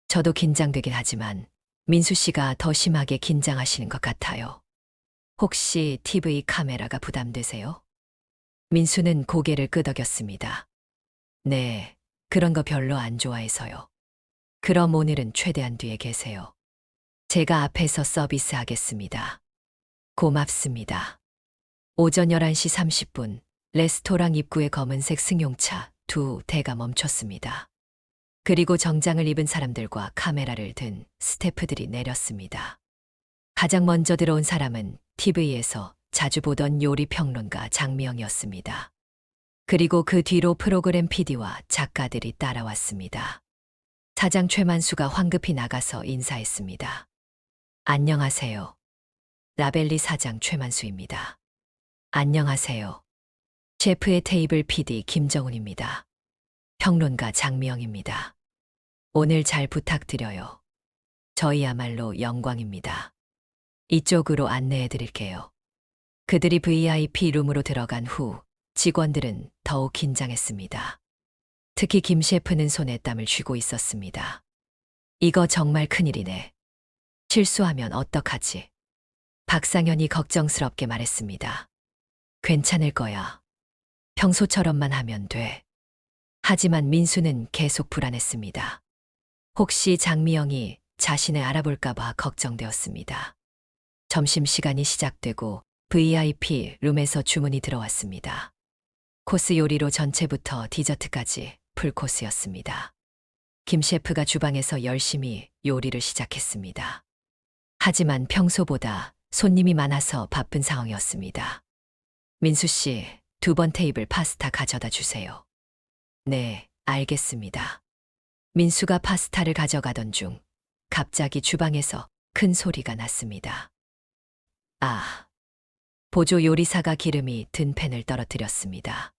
저도 긴장되긴 하지만 민수 씨가 더 심하게 긴장하시는 것 같아요. 혹시 TV 카메라가 부담되세요? 민수는 고개를 끄덕였습니다. 네, 그런 거 별로 안 좋아해서요. 그럼 오늘은 최대한 뒤에 계세요. 제가 앞에서 서비스하겠습니다. 고맙습니다. 오전 11시 30분, 레스토랑 입구에 검은색 승용차 2대가 멈췄습니다. 그리고 정장을 입은 사람들과 카메라를 든 스태프들이 내렸습니다. 가장 먼저 들어온 사람은 TV에서 자주 보던 요리 평론가 장미영이었습니다. 그리고 그 뒤로 프로그램 PD와 작가들이 따라왔습니다. 사장 최만수가 황급히 나가서 인사했습니다. 안녕하세요. 라벨리 사장 최만수입니다. 안녕하세요. 셰프의 테이블 PD 김정훈입니다. 평론가 장미영입니다. 오늘 잘 부탁드려요. 저희야말로 영광입니다. 이쪽으로 안내해 드릴게요. 그들이 VIP 룸으로 들어간 후 직원들은 더욱 긴장했습니다. 특히 김 셰프는 손에 땀을 쥐고 있었습니다. 이거 정말 큰일이네. 실수하면 어떡하지? 박상현이 걱정스럽게 말했습니다. 괜찮을 거야. 평소처럼만 하면 돼. 하지만 민수는 계속 불안했습니다. 혹시 장미영이 자신을 알아볼까봐 걱정되었습니다. 점심시간이 시작되고 VIP 룸에서 주문이 들어왔습니다. 코스 요리로 전체부터 디저트까지 풀코스였습니다. 김 셰프가 주방에서 열심히 요리를 시작했습니다. 하지만 평소보다 손님이 많아서 바쁜 상황이었습니다. 민수 씨, 2번 테이블 파스타 가져다 주세요. 네, 알겠습니다. 민수가 파스타를 가져가던 중 갑자기 주방에서 큰 소리가 났습니다. 아, 보조 요리사가 기름이 든 팬을 떨어뜨렸습니다.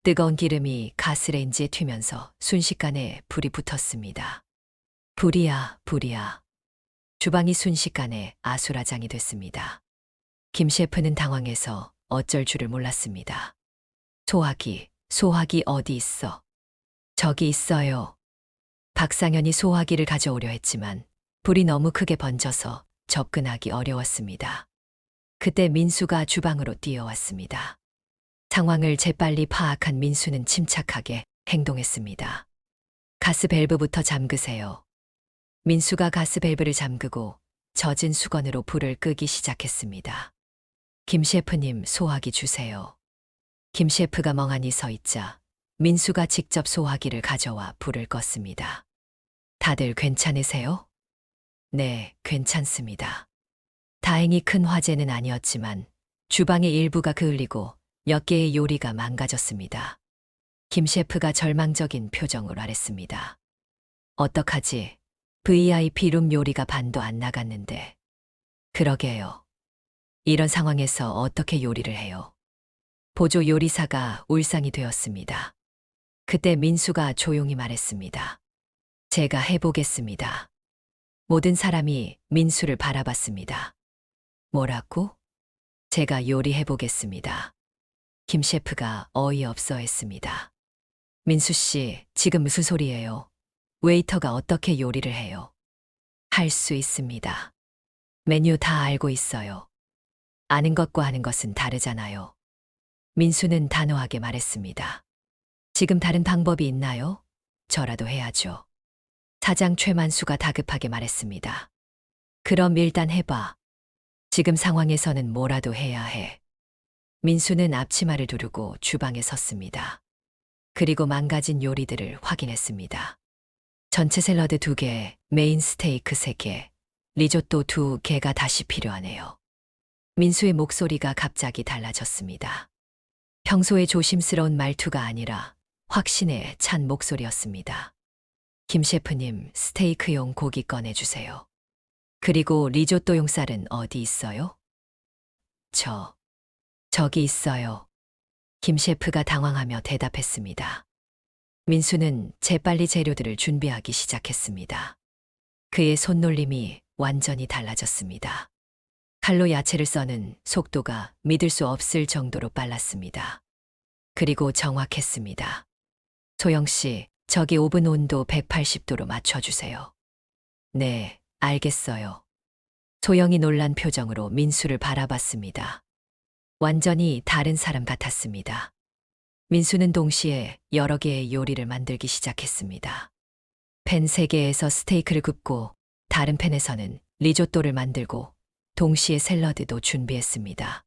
뜨거운 기름이 가스레인지에 튀면서 순식간에 불이 붙었습니다. 불이야, 불이야. 주방이 순식간에 아수라장이 됐습니다. 김 셰프는 당황해서 어쩔 줄을 몰랐습니다. 소화기 어디 있어? 저기 있어요. 박상현이 소화기를 가져오려 했지만 불이 너무 크게 번져서 접근하기 어려웠습니다. 그때 민수가 주방으로 뛰어왔습니다. 상황을 재빨리 파악한 민수는 침착하게 행동했습니다. 가스 밸브부터 잠그세요. 민수가 가스 밸브를 잠그고 젖은 수건으로 불을 끄기 시작했습니다. 김 셰프님, 소화기 주세요. 김 셰프가 멍하니 서 있자 민수가 직접 소화기를 가져와 불을 껐습니다. 다들 괜찮으세요? 네, 괜찮습니다. 다행히 큰 화재는 아니었지만 주방의 일부가 그을리고 몇 개의 요리가 망가졌습니다. 김 셰프가 절망적인 표정으로 말했습니다. 어떡하지? VIP 룸 요리가 반도 안 나갔는데. 그러게요. 이런 상황에서 어떻게 요리를 해요? 보조 요리사가 울상이 되었습니다. 그때 민수가 조용히 말했습니다. 제가 해보겠습니다. 모든 사람이 민수를 바라봤습니다. 뭐라고? 제가 요리해보겠습니다. 김 셰프가 어이없어 했습니다. 민수 씨, 지금 무슨 소리예요? 웨이터가 어떻게 요리를 해요? 할 수 있습니다. 메뉴 다 알고 있어요. 아는 것과 하는 것은 다르잖아요. 민수는 단호하게 말했습니다. 지금 다른 방법이 있나요? 저라도 해야죠. 사장 최만수가 다급하게 말했습니다. 그럼 일단 해봐. 지금 상황에서는 뭐라도 해야 해. 민수는 앞치마를 두르고 주방에 섰습니다. 그리고 망가진 요리들을 확인했습니다. 전체 샐러드 2개, 메인 스테이크 3개, 리조또 2개가 다시 필요하네요. 민수의 목소리가 갑자기 달라졌습니다. 평소의 조심스러운 말투가 아니라 확신에 찬 목소리였습니다. 김 셰프님, 스테이크용 고기 꺼내주세요. 그리고 리조또용 쌀은 어디 있어요? 저기 있어요. 김 셰프가 당황하며 대답했습니다. 민수는 재빨리 재료들을 준비하기 시작했습니다. 그의 손놀림이 완전히 달라졌습니다. 칼로 야채를 써는 속도가 믿을 수 없을 정도로 빨랐습니다. 그리고 정확했습니다. 소영 씨, 저기 오븐 온도 180도로 맞춰주세요. 네, 알겠어요. 소영이 놀란 표정으로 민수를 바라봤습니다. 완전히 다른 사람 같았습니다. 민수는 동시에 여러 개의 요리를 만들기 시작했습니다. 팬 3개에서 스테이크를 굽고 다른 팬에서는 리조또를 만들고 동시에 샐러드도 준비했습니다.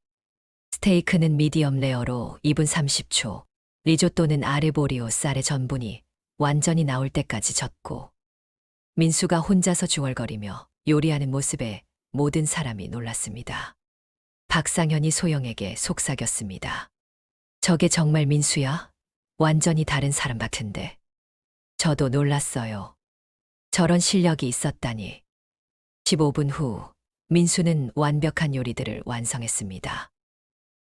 스테이크는 미디엄 레어로 2분 30초, 리조또는 아르보리오 쌀의 전분이 완전히 나올 때까지 젓고 민수가 혼자서 중얼거리며 요리하는 모습에 모든 사람이 놀랐습니다. 박상현이 소영에게 속삭였습니다. 저게 정말 민수야? 완전히 다른 사람 같은데. 저도 놀랐어요. 저런 실력이 있었다니. 15분 후 민수는 완벽한 요리들을 완성했습니다.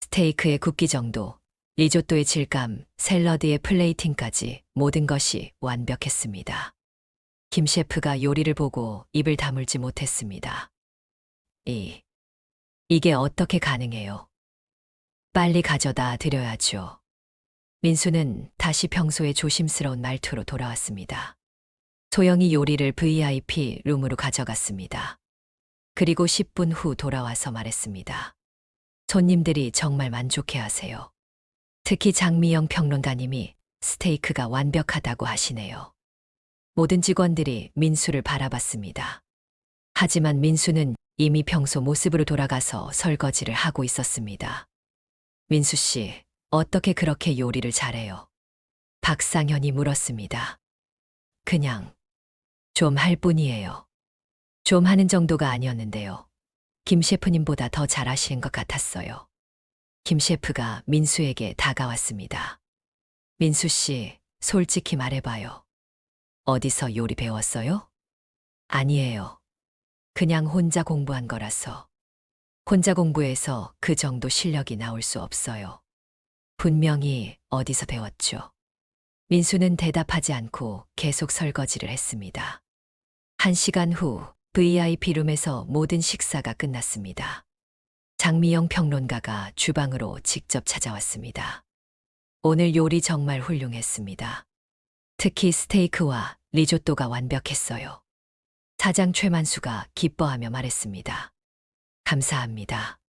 스테이크의 굽기 정도, 리조또의 질감, 샐러드의 플레이팅까지 모든 것이 완벽했습니다. 김 셰프가 요리를 보고 입을 다물지 못했습니다. 이게 어떻게 가능해요? 빨리 가져다 드려야죠. 민수는 다시 평소의 조심스러운 말투로 돌아왔습니다. 소영이 요리를 VIP 룸으로 가져갔습니다. 그리고 10분 후 돌아와서 말했습니다. 손님들이 정말 만족해 하세요. 특히 장미영 평론가님이 스테이크가 완벽하다고 하시네요. 모든 직원들이 민수를 바라봤습니다. 하지만 민수는 이미 평소 모습으로 돌아가서 설거지를 하고 있었습니다. 민수 씨, 어떻게 그렇게 요리를 잘해요? 박상현이 물었습니다. 그냥 좀 할 뿐이에요. 좀 하는 정도가 아니었는데요. 김 셰프님보다 더 잘하시는 것 같았어요. 김 셰프가 민수에게 다가왔습니다. 민수 씨, 솔직히 말해봐요. 어디서 요리 배웠어요? 아니에요. 그냥 혼자 공부한 거라서. 혼자 공부해서 그 정도 실력이 나올 수 없어요. 분명히 어디서 배웠죠. 민수는 대답하지 않고 계속 설거지를 했습니다. 1시간 후 VIP룸에서 모든 식사가 끝났습니다. 장미영 평론가가 주방으로 직접 찾아왔습니다. 오늘 요리 정말 훌륭했습니다. 특히 스테이크와 리조또가 완벽했어요. 사장 최만수가 기뻐하며 말했습니다. 감사합니다.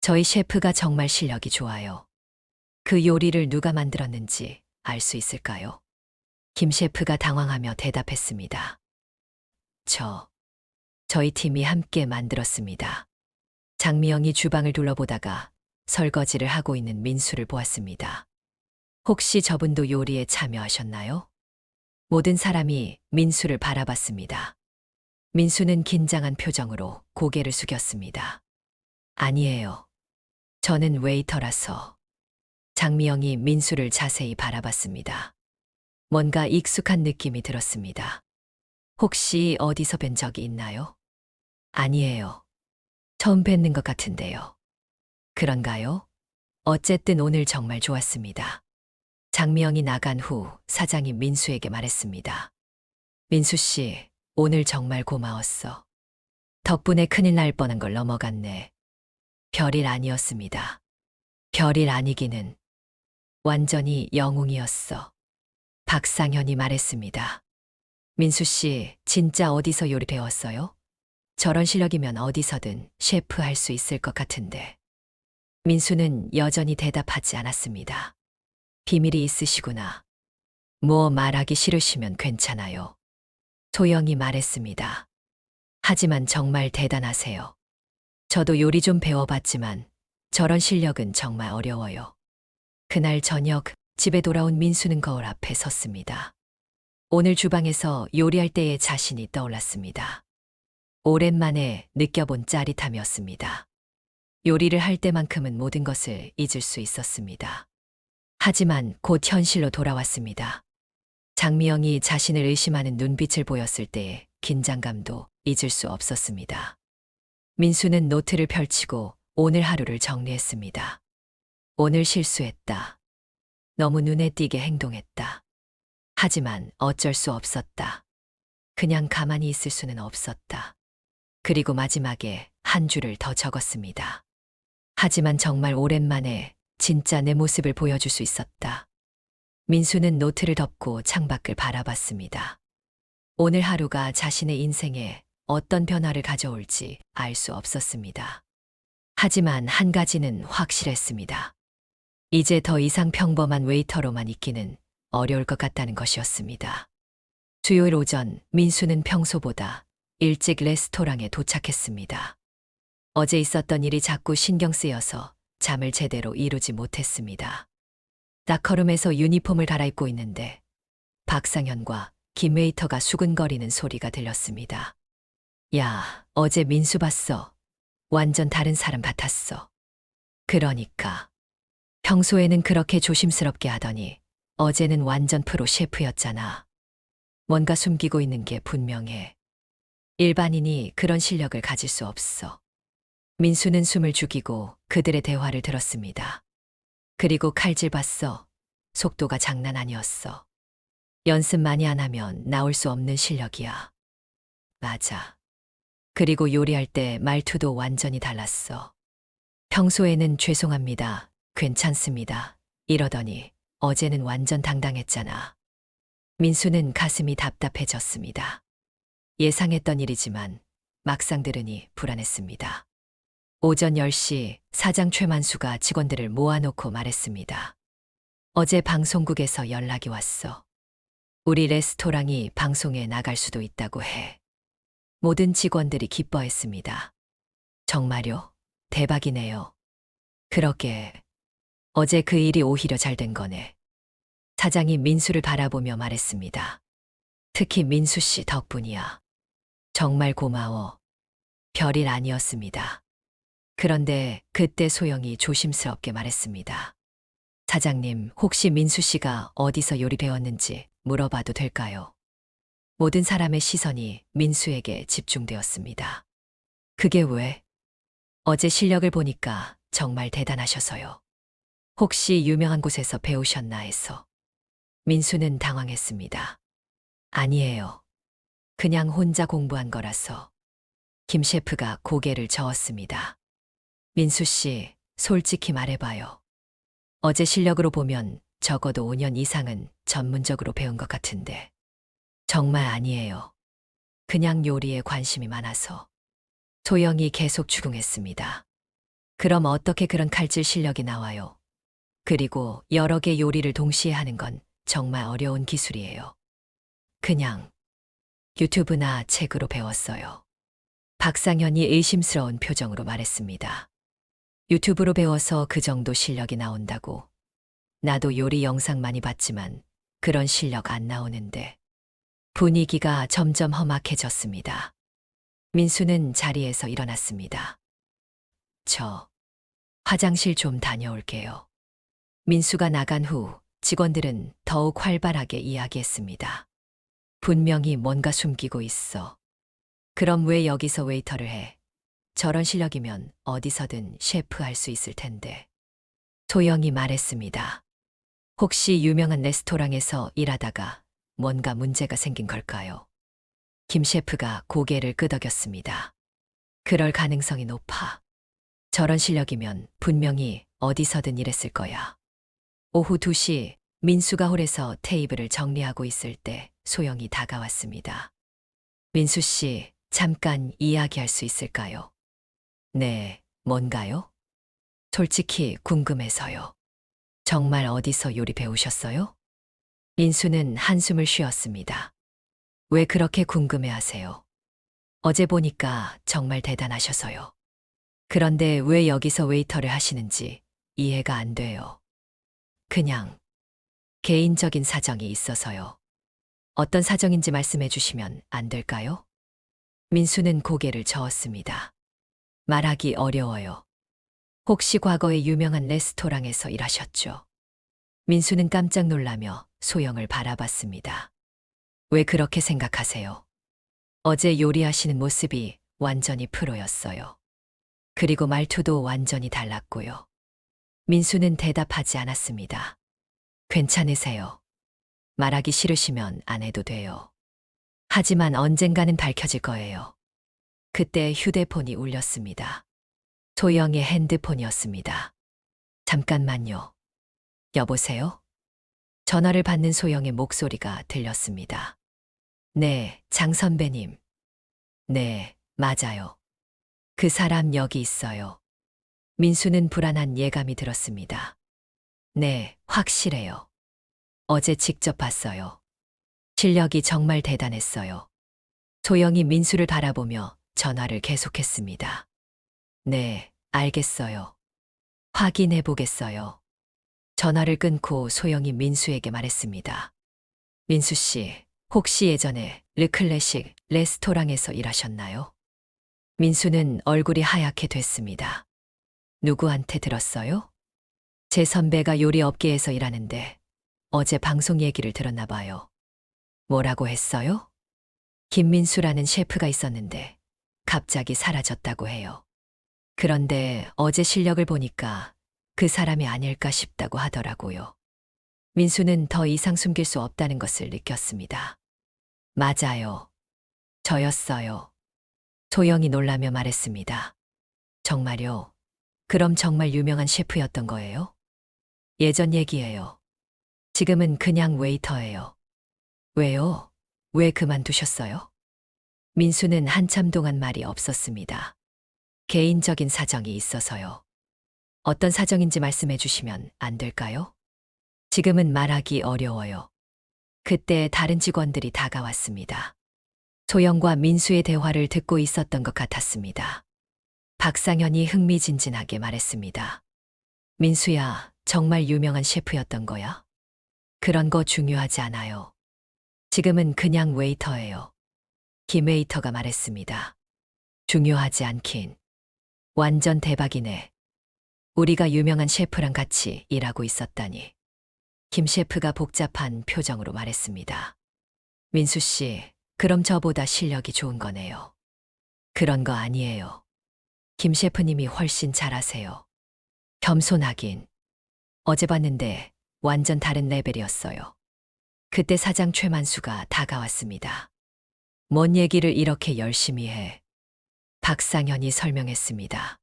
저희 셰프가 정말 실력이 좋아요. 그 요리를 누가 만들었는지 알 수 있을까요? 김 셰프가 당황하며 대답했습니다. 저희 팀이 함께 만들었습니다. 장미영이 주방을 둘러보다가 설거지를 하고 있는 민수를 보았습니다. 혹시 저분도 요리에 참여하셨나요? 모든 사람이 민수를 바라봤습니다. 민수는 긴장한 표정으로 고개를 숙였습니다. 아니에요. 저는 웨이터라서. 장미영이 민수를 자세히 바라봤습니다. 뭔가 익숙한 느낌이 들었습니다. 혹시 어디서 뵌 적이 있나요? 아니에요. 처음 뵙는 것 같은데요. 그런가요? 어쨌든 오늘 정말 좋았습니다. 장미영이 나간 후 사장이 민수에게 말했습니다. 민수 씨, 오늘 정말 고마웠어. 덕분에 큰일 날 뻔한 걸 넘어갔네. 별일 아니었습니다. 별일 아니기는 완전히 영웅이었어. 박상현이 말했습니다. 민수 씨, 진짜 어디서 요리 배웠어요? 저런 실력이면 어디서든 셰프 할 수 있을 것 같은데. 민수는 여전히 대답하지 않았습니다. 비밀이 있으시구나. 뭐 말하기 싫으시면 괜찮아요. 소영이 말했습니다. 하지만 정말 대단하세요. 저도 요리 좀 배워봤지만 저런 실력은 정말 어려워요. 그날 저녁 집에 돌아온 민수는 거울 앞에 섰습니다. 오늘 주방에서 요리할 때의 자신이 떠올랐습니다. 오랜만에 느껴본 짜릿함이었습니다. 요리를 할 때만큼은 모든 것을 잊을 수 있었습니다. 하지만 곧 현실로 돌아왔습니다. 장미영이 자신을 의심하는 눈빛을 보였을 때의 긴장감도 잊을 수 없었습니다. 민수는 노트를 펼치고 오늘 하루를 정리했습니다. 오늘 실수했다. 너무 눈에 띄게 행동했다. 하지만 어쩔 수 없었다. 그냥 가만히 있을 수는 없었다. 그리고 마지막에 한 줄을 더 적었습니다. 하지만 정말 오랜만에 진짜 내 모습을 보여줄 수 있었다. 민수는 노트를 덮고 창밖을 바라봤습니다. 오늘 하루가 자신의 인생에 어떤 변화를 가져올지 알 수 없었습니다. 하지만 한 가지는 확실했습니다. 이제 더 이상 평범한 웨이터로만 있기는 어려울 것 같다는 것이었습니다. 수요일 오전 민수는 평소보다 일찍 레스토랑에 도착했습니다. 어제 있었던 일이 자꾸 신경 쓰여서 잠을 제대로 이루지 못했습니다. 라커룸에서 유니폼을 갈아입고 있는데 박상현과 김 웨이터가 수근거리는 소리가 들렸습니다. 야, 어제 민수 봤어. 완전 다른 사람 같았어. 그러니까. 평소에는 그렇게 조심스럽게 하더니 어제는 완전 프로 셰프였잖아. 뭔가 숨기고 있는 게 분명해. 일반인이 그런 실력을 가질 수 없어. 민수는 숨을 죽이고 그들의 대화를 들었습니다. 그리고 칼질 봤어. 속도가 장난 아니었어. 연습 많이 안 하면 나올 수 없는 실력이야. 맞아. 그리고 요리할 때 말투도 완전히 달랐어. 평소에는 죄송합니다. 괜찮습니다. 이러더니 어제는 완전 당당했잖아. 민수는 가슴이 답답해졌습니다. 예상했던 일이지만 막상 들으니 불안했습니다. 오전 10시 사장 최만수가 직원들을 모아놓고 말했습니다. 어제 방송국에서 연락이 왔어. 우리 레스토랑이 방송에 나갈 수도 있다고 해. 모든 직원들이 기뻐했습니다. 정말요? 대박이네요. 그러게, 어제 그 일이 오히려 잘 된 거네. 사장이 민수를 바라보며 말했습니다. 특히 민수 씨 덕분이야. 정말 고마워. 별일 아니었습니다. 그런데 그때 소영이 조심스럽게 말했습니다. 사장님, 혹시 민수 씨가 어디서 요리 배웠는지 물어봐도 될까요? 모든 사람의 시선이 민수에게 집중되었습니다. 그게 왜? 어제 실력을 보니까 정말 대단하셔서요. 혹시 유명한 곳에서 배우셨나 해서. 민수는 당황했습니다. 아니에요. 그냥 혼자 공부한 거라서. 김 셰프가 고개를 저었습니다. 민수 씨, 솔직히 말해봐요. 어제 실력으로 보면 적어도 5년 이상은 전문적으로 배운 것 같은데. 정말 아니에요. 그냥 요리에 관심이 많아서. 소영이 계속 추궁했습니다. 그럼 어떻게 그런 칼질 실력이 나와요? 그리고 여러 개 요리를 동시에 하는 건 정말 어려운 기술이에요. 그냥 유튜브나 책으로 배웠어요. 박상현이 의심스러운 표정으로 말했습니다. 유튜브로 배워서 그 정도 실력이 나온다고. 나도 요리 영상 많이 봤지만 그런 실력 안 나오는데. 분위기가 점점 험악해졌습니다. 민수는 자리에서 일어났습니다. 저 화장실 좀 다녀올게요. 민수가 나간 후 직원들은 더욱 활발하게 이야기했습니다. 분명히 뭔가 숨기고 있어. 그럼 왜 여기서 웨이터를 해? 저런 실력이면 어디서든 셰프 할 수 있을 텐데. 소영이 말했습니다. 혹시 유명한 레스토랑에서 일하다가 뭔가 문제가 생긴 걸까요? 김 셰프가 고개를 끄덕였습니다. 그럴 가능성이 높아. 저런 실력이면 분명히 어디서든 일했을 거야. 오후 2시 민수가 홀에서 테이블을 정리하고 있을 때 소영이 다가왔습니다. 민수 씨, 잠깐 이야기할 수 있을까요? 네, 뭔가요? 솔직히 궁금해서요. 정말 어디서 요리 배우셨어요? 민수는 한숨을 쉬었습니다. 왜 그렇게 궁금해 하세요? 어제 보니까 정말 대단하셔서요. 그런데 왜 여기서 웨이터를 하시는지 이해가 안 돼요. 그냥 개인적인 사정이 있어서요. 어떤 사정인지 말씀해 주시면 안 될까요? 민수는 고개를 저었습니다. 말하기 어려워요. 혹시 과거에 유명한 레스토랑에서 일하셨죠? 민수는 깜짝 놀라며 소영을 바라봤습니다. 왜 그렇게 생각하세요? 어제 요리하시는 모습이 완전히 프로였어요. 그리고 말투도 완전히 달랐고요. 민수는 대답하지 않았습니다. 괜찮으세요. 말하기 싫으시면 안 해도 돼요. 하지만 언젠가는 밝혀질 거예요. 그때 휴대폰이 울렸습니다. 소영의 핸드폰이었습니다. 잠깐만요. 여보세요? 전화를 받는 소영의 목소리가 들렸습니다. 네, 장 선배님. 네, 맞아요. 그 사람 여기 있어요. 민수는 불안한 예감이 들었습니다. 네, 확실해요. 어제 직접 봤어요. 실력이 정말 대단했어요. 소영이 민수를 바라보며 전화를 계속했습니다. 네, 알겠어요. 확인해 보겠어요. 전화를 끊고 소영이 민수에게 말했습니다. 민수 씨, 혹시 예전에 르클래식 레스토랑에서 일하셨나요? 민수는 얼굴이 하얗게 됐습니다. 누구한테 들었어요? 제 선배가 요리 업계에서 일하는데 어제 방송 얘기를 들었나 봐요. 뭐라고 했어요? 김민수라는 셰프가 있었는데 갑자기 사라졌다고 해요. 그런데 어제 실력을 보니까 그 사람이 아닐까 싶다고 하더라고요. 민수는 더 이상 숨길 수 없다는 것을 느꼈습니다. 맞아요. 저였어요. 소영이 놀라며 말했습니다. 정말요? 그럼 정말 유명한 셰프였던 거예요? 예전 얘기예요. 지금은 그냥 웨이터예요. 왜요? 왜 그만두셨어요? 민수는 한참 동안 말이 없었습니다. 개인적인 사정이 있어서요. 어떤 사정인지 말씀해 주시면 안 될까요? 지금은 말하기 어려워요. 그때 다른 직원들이 다가왔습니다. 소영과 민수의 대화를 듣고 있었던 것 같았습니다. 박상현이 흥미진진하게 말했습니다. 민수야, 정말 유명한 셰프였던 거야? 그런 거 중요하지 않아요. 지금은 그냥 웨이터예요. 김 웨이터가 말했습니다. 중요하지 않긴. 완전 대박이네. 우리가 유명한 셰프랑 같이 일하고 있었다니. 김 셰프가 복잡한 표정으로 말했습니다. 민수 씨, 그럼 저보다 실력이 좋은 거네요. 그런 거 아니에요. 김 셰프님이 훨씬 잘하세요. 겸손하긴. 어제 봤는데 완전 다른 레벨이었어요. 그때 사장 최만수가 다가왔습니다. 뭔 얘기를 이렇게 열심히 해? 박상현이 설명했습니다.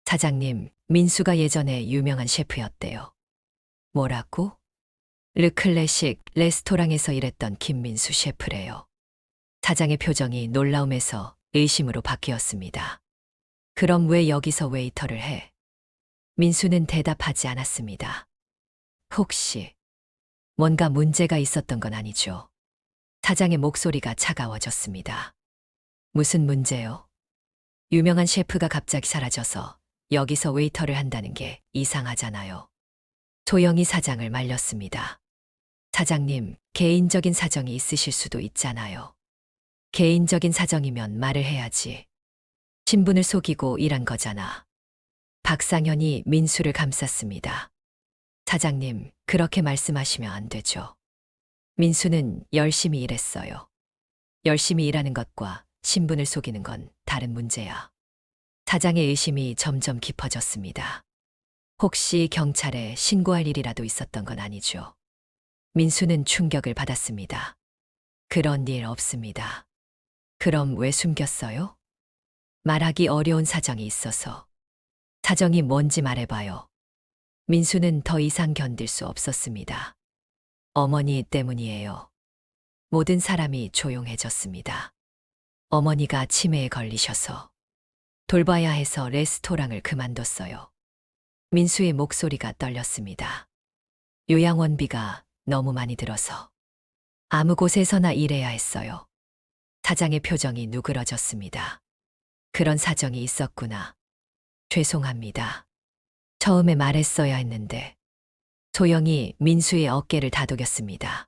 사장님, 민수가 예전에 유명한 셰프였대요. 뭐라고? 르클래식 레스토랑에서 일했던 김민수 셰프래요. 사장의 표정이 놀라움에서 의심으로 바뀌었습니다. 그럼 왜 여기서 웨이터를 해? 민수는 대답하지 않았습니다. 혹시 뭔가 문제가 있었던 건 아니죠? 사장의 목소리가 차가워졌습니다. 무슨 문제요? 유명한 셰프가 갑자기 사라져서 여기서 웨이터를 한다는 게 이상하잖아요. 소영이 사장을 말렸습니다. 사장님, 개인적인 사정이 있으실 수도 있잖아요. 개인적인 사정이면 말을 해야지. 신분을 속이고 일한 거잖아. 박상현이 민수를 감쌌습니다. 사장님, 그렇게 말씀하시면 안 되죠. 민수는 열심히 일했어요. 열심히 일하는 것과 신분을 속이는 건 다른 문제야. 사장의 의심이 점점 깊어졌습니다. 혹시 경찰에 신고할 일이라도 있었던 건 아니죠? 민수는 충격을 받았습니다. 그런 일 없습니다. 그럼 왜 숨겼어요? 말하기 어려운 사정이 있어서. 사정이 뭔지 말해봐요. 민수는 더 이상 견딜 수 없었습니다. 어머니 때문이에요. 모든 사람이 조용해졌습니다. 어머니가 치매에 걸리셔서 돌봐야 해서 레스토랑을 그만뒀어요. 민수의 목소리가 떨렸습니다. 요양원비가 너무 많이 들어서 아무 곳에서나 일해야 했어요. 사장의 표정이 누그러졌습니다. 그런 사정이 있었구나. 죄송합니다. 처음에 말했어야 했는데. 소영이 민수의 어깨를 다독였습니다.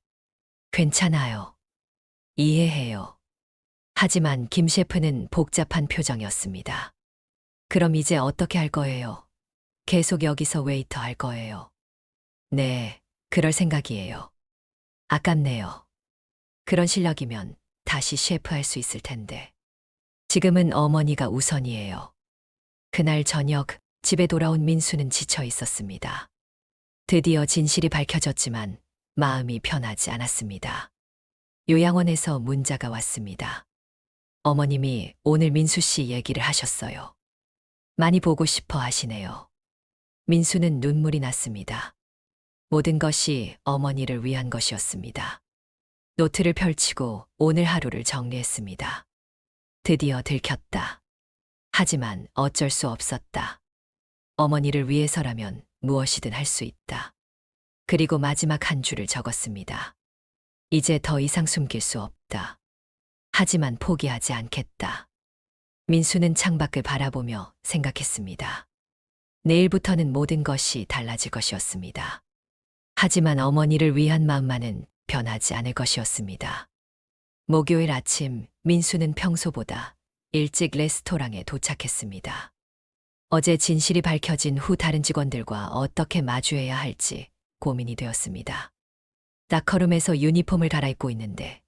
괜찮아요. 이해해요. 하지만 김 셰프는 복잡한 표정이었습니다. 그럼 이제 어떻게 할 거예요? 계속 여기서 웨이터 할 거예요. 네, 그럴 생각이에요. 아깝네요. 그런 실력이면 다시 셰프 할 수 있을 텐데. 지금은 어머니가 우선이에요. 그날 저녁 집에 돌아온 민수는 지쳐 있었습니다. 드디어 진실이 밝혀졌지만 마음이 편하지 않았습니다. 요양원에서 문자가 왔습니다. 어머님이 오늘 민수 씨 얘기를 하셨어요. 많이 보고 싶어 하시네요. 민수는 눈물이 났습니다. 모든 것이 어머니를 위한 것이었습니다. 노트를 펼치고 오늘 하루를 정리했습니다. 드디어 들켰다. 하지만 어쩔 수 없었다. 어머니를 위해서라면 무엇이든 할 수 있다. 그리고 마지막 한 줄을 적었습니다. 이제 더 이상 숨길 수 없다. 하지만 포기하지 않겠다. 민수는 창밖을 바라보며 생각했습니다. 내일부터는 모든 것이 달라질 것이었습니다. 하지만 어머니를 위한 마음만은 변하지 않을 것이었습니다. 목요일 아침 민수는 평소보다 일찍 레스토랑에 도착했습니다. 어제 진실이 밝혀진 후 다른 직원들과 어떻게 마주해야 할지 고민이 되었습니다. 나커룸에서 유니폼을 갈아입고 있는데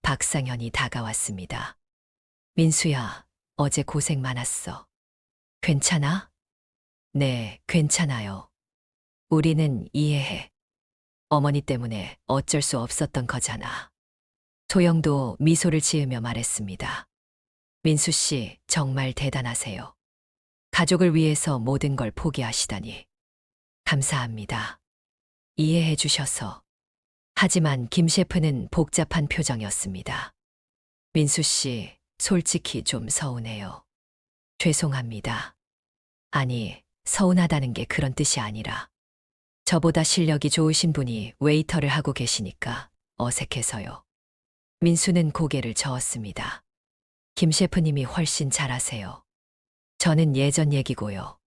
박상현이 다가왔습니다. 민수야, 어제 고생 많았어. 괜찮아? 네, 괜찮아요. 우리는 이해해. 어머니 때문에 어쩔 수 없었던 거잖아. 소영도 미소를 지으며 말했습니다. 민수 씨, 정말 대단하세요. 가족을 위해서 모든 걸 포기하시다니. 감사합니다. 이해해 주셔서. 하지만 김 셰프는 복잡한 표정이었습니다. 민수 씨, 솔직히 좀 서운해요. 죄송합니다. 아니, 서운하다는 게 그런 뜻이 아니라 저보다 실력이 좋으신 분이 웨이터를 하고 계시니까 어색해서요. 민수는 고개를 저었습니다. 김 셰프님이 훨씬 잘하세요. 저는 예전 얘기고요.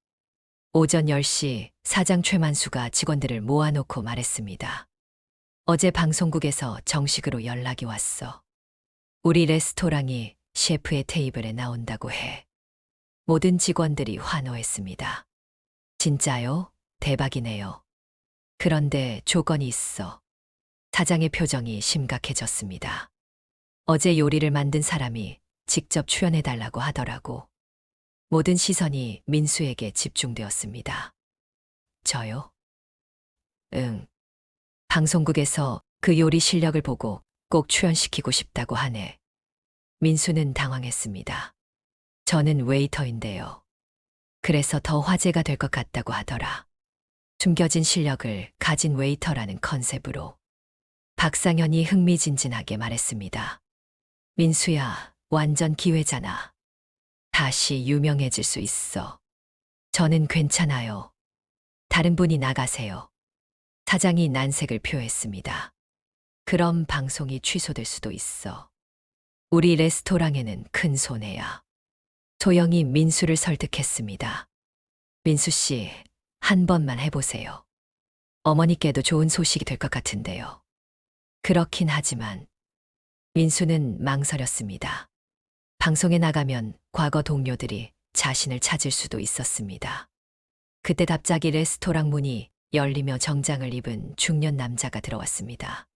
오전 10시 사장 최만수가 직원들을 모아놓고 말했습니다. 어제 방송국에서 정식으로 연락이 왔어. 우리 레스토랑이 셰프의 테이블에 나온다고 해. 모든 직원들이 환호했습니다. 진짜요? 대박이네요. 그런데 조건이 있어. 사장의 표정이 심각해졌습니다. 어제 요리를 만든 사람이 직접 출연해달라고 하더라고. 모든 시선이 민수에게 집중되었습니다. 저요? 응. 방송국에서 그 요리 실력을 보고 꼭 출연시키고 싶다고 하네. 민수는 당황했습니다. 저는 웨이터인데요. 그래서 더 화제가 될 것 같다고 하더라. 숨겨진 실력을 가진 웨이터라는 컨셉으로. 박상현이 흥미진진하게 말했습니다. 민수야, 완전 기회잖아. 다시 유명해질 수 있어. 저는 괜찮아요. 다른 분이 나가세요. 사장이 난색을 표했습니다. 그럼 방송이 취소될 수도 있어. 우리 레스토랑에는 큰 손해야. 소영이 민수를 설득했습니다. 민수 씨, 한 번만 해보세요. 어머니께도 좋은 소식이 될 것 같은데요. 그렇긴 하지만 민수는 망설였습니다. 방송에 나가면 과거 동료들이 자신을 찾을 수도 있었습니다. 그때 갑자기 레스토랑 문이 열리며 정장을 입은 중년 남자가 들어왔습니다.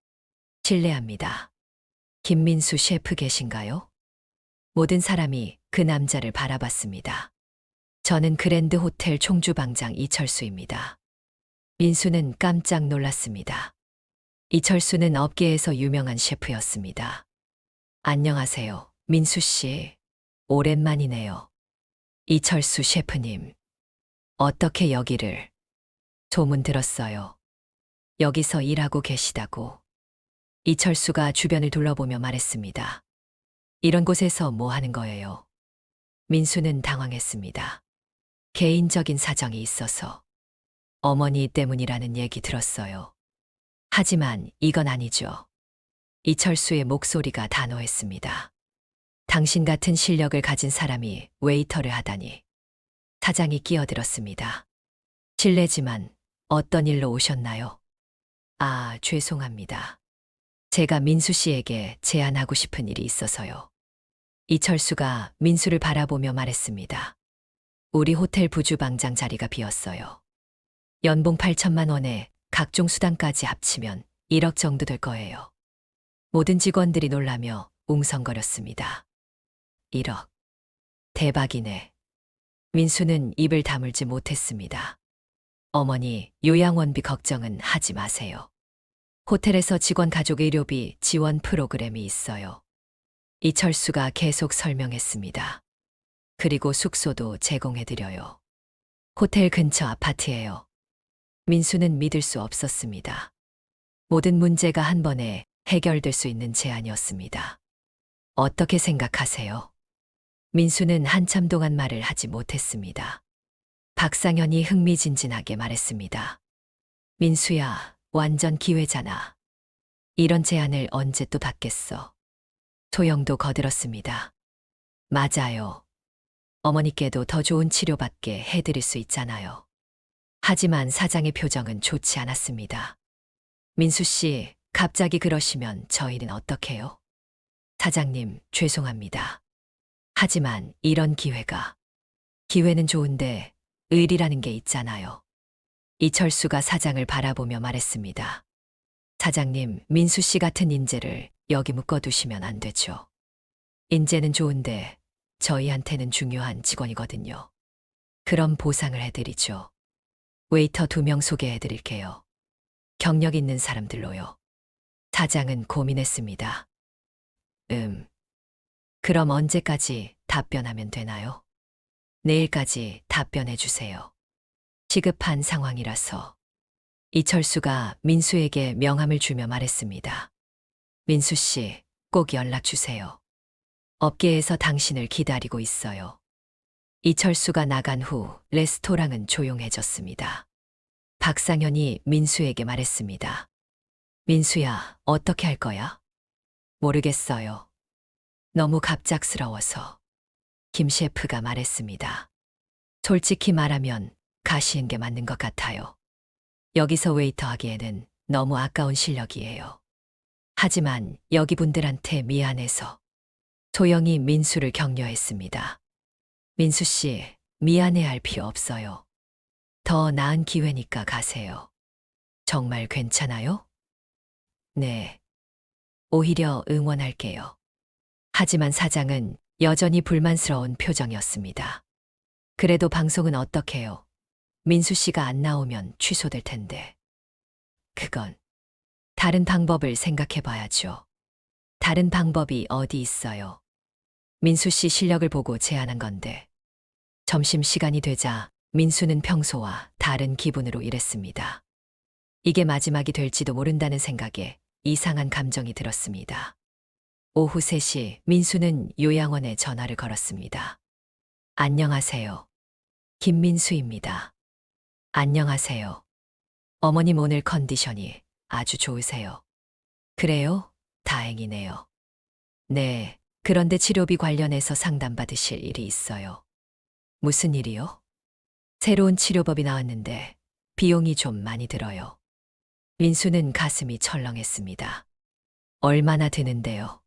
실례합니다. 김민수 셰프 계신가요? 모든 사람이 그 남자를 바라봤습니다. 저는 그랜드 호텔 총주방장 이철수입니다. 민수는 깜짝 놀랐습니다. 이철수는 업계에서 유명한 셰프였습니다. 안녕하세요, 민수 씨. 오랜만이네요. 이철수 셰프님. 어떻게 여기를? 소문 들었어요. 여기서 일하고 계시다고. 이철수가 주변을 둘러보며 말했습니다. 이런 곳에서 뭐 하는 거예요? 민수는 당황했습니다. 개인적인 사정이 있어서. 어머니 때문이라는 얘기 들었어요. 하지만 이건 아니죠. 이철수의 목소리가 단호했습니다. 당신 같은 실력을 가진 사람이 웨이터를 하다니. 사장이 끼어들었습니다. 실례지만 어떤 일로 오셨나요? 아, 죄송합니다. 제가 민수 씨에게 제안하고 싶은 일이 있어서요. 이철수가 민수를 바라보며 말했습니다. 우리 호텔 부주방장 자리가 비었어요. 연봉 8천만 원에 각종 수당까지 합치면 1억 정도 될 거예요. 모든 직원들이 놀라며 웅성거렸습니다. 1억. 대박이네. 민수는 입을 다물지 못했습니다. 어머니, 요양원비 걱정은 하지 마세요. 호텔에서 직원 가족 의료비 지원 프로그램이 있어요. 이철수가 계속 설명했습니다. 그리고 숙소도 제공해드려요. 호텔 근처 아파트예요. 민수는 믿을 수 없었습니다. 모든 문제가 한 번에 해결될 수 있는 제안이었습니다. 어떻게 생각하세요? 민수는 한참 동안 말을 하지 못했습니다. 박상현이 흥미진진하게 말했습니다. 민수야, 완전 기회잖아. 이런 제안을 언제 또 받겠어? 소영도 거들었습니다. 맞아요. 어머니께도 더 좋은 치료받게 해드릴 수 있잖아요. 하지만 사장의 표정은 좋지 않았습니다. 민수 씨, 갑자기 그러시면 저희는 어떡해요? 사장님, 죄송합니다. 하지만 이런 기회는 좋은데 의리라는 게 있잖아요. 이철수가 사장을 바라보며 말했습니다. 사장님, 민수 씨 같은 인재를 여기 묶어두시면 안 되죠. 인재는 좋은데 저희한테는 중요한 직원이거든요. 그럼 보상을 해드리죠. 웨이터 2명 소개해드릴게요. 경력 있는 사람들로요. 사장은 고민했습니다. 그럼 언제까지 답변하면 되나요? 내일까지 답변해 주세요. 시급한 상황이라서. 이철수가 민수에게 명함을 주며 말했습니다. 민수 씨, 꼭 연락 주세요. 업계에서 당신을 기다리고 있어요. 이철수가 나간 후 레스토랑은 조용해졌습니다. 박상현이 민수에게 말했습니다. 민수야, 어떻게 할 거야? 모르겠어요. 너무 갑작스러워서. 김 셰프가 말했습니다. 솔직히 말하면 가시는 게 맞는 것 같아요. 여기서 웨이터 하기에는 너무 아까운 실력이에요. 하지만 여기 분들한테 미안해서 소영이 민수를 격려했습니다. 민수 씨, 미안해할 필요 없어요. 더 나은 기회니까 가세요. 정말 괜찮아요? 네. 오히려 응원할게요. 하지만 사장은 여전히 불만스러운 표정이었습니다. 그래도 방송은 어떡해요? 민수 씨가 안 나오면 취소될 텐데. 그건 다른 방법을 생각해 봐야죠. 다른 방법이 어디 있어요? 민수 씨 실력을 보고 제안한 건데. 점심시간이 되자 민수는 평소와 다른 기분으로 일했습니다. 이게 마지막이 될지도 모른다는 생각에 이상한 감정이 들었습니다. 오후 3시 민수는 요양원에 전화를 걸었습니다. 안녕하세요. 김민수입니다. 안녕하세요. 어머님 오늘 컨디션이 아주 좋으세요. 그래요? 다행이네요. 네, 그런데 치료비 관련해서 상담받으실 일이 있어요. 무슨 일이요? 새로운 치료법이 나왔는데 비용이 좀 많이 들어요. 민수는 가슴이 철렁했습니다. 얼마나 드는데요?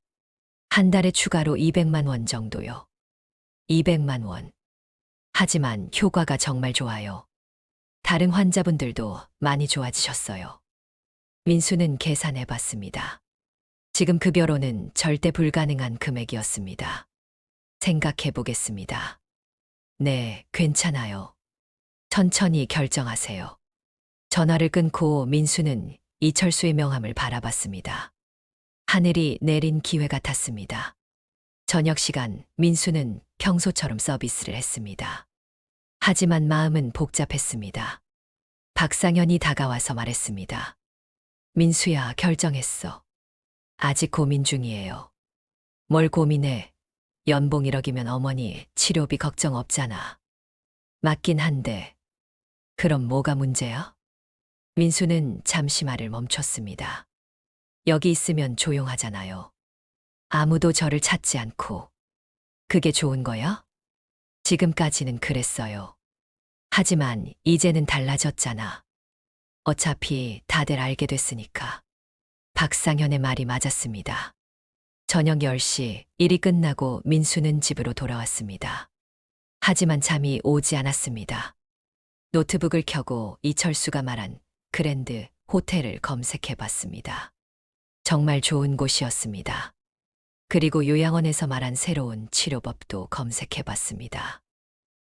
한 달에 추가로 200만 원 정도요. 200만 원. 하지만 효과가 정말 좋아요. 다른 환자분들도 많이 좋아지셨어요. 민수는 계산해 봤습니다. 지금 급여로는 절대 불가능한 금액이었습니다. 생각해 보겠습니다. 네, 괜찮아요. 천천히 결정하세요. 전화를 끊고 민수는 이철수의 명함을 바라봤습니다. 하늘이 내린 기회 같았습니다. 저녁 시간 민수는 평소처럼 서비스를 했습니다. 하지만 마음은 복잡했습니다. 박상현이 다가와서 말했습니다. 민수야, 결정했어. 아직 고민 중이에요. 뭘 고민해? 연봉 1억이면 어머니 치료비 걱정 없잖아. 맞긴 한데. 그럼 뭐가 문제야? 민수는 잠시 말을 멈췄습니다. 여기 있으면 조용하잖아요. 아무도 저를 찾지 않고. 그게 좋은 거야? 지금까지는 그랬어요. 하지만 이제는 달라졌잖아. 어차피 다들 알게 됐으니까. 박상현의 말이 맞았습니다. 저녁 10시 일이 끝나고 민수는 집으로 돌아왔습니다. 하지만 잠이 오지 않았습니다. 노트북을 켜고 이철수가 말한 그랜드 호텔을 검색해 봤습니다. 정말 좋은 곳이었습니다. 그리고 요양원에서 말한 새로운 치료법도 검색해 봤습니다.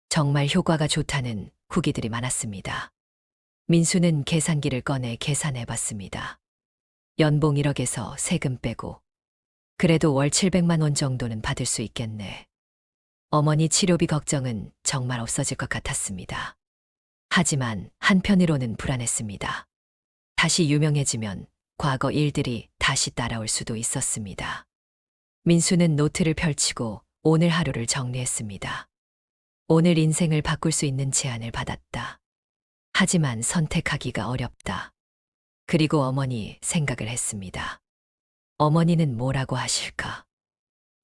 정말 효과가 좋다는 후기들이 많았습니다. 민수는 계산기를 꺼내 계산해 봤습니다. 연봉 1억에서 세금 빼고 그래도 월 700만 원 정도는 받을 수 있겠네. 어머니 치료비 걱정은 정말 없어질 것 같았습니다. 하지만 한편으로는 불안했습니다. 다시 유명해지면 과거 일들이 다시 따라올 수도 있었습니다. 민수는 노트를 펼치고 오늘 하루를 정리했습니다. 오늘 인생을 바꿀 수 있는 제안을 받았다. 하지만 선택하기가 어렵다. 그리고 어머니 생각을 했습니다. 어머니는 뭐라고 하실까?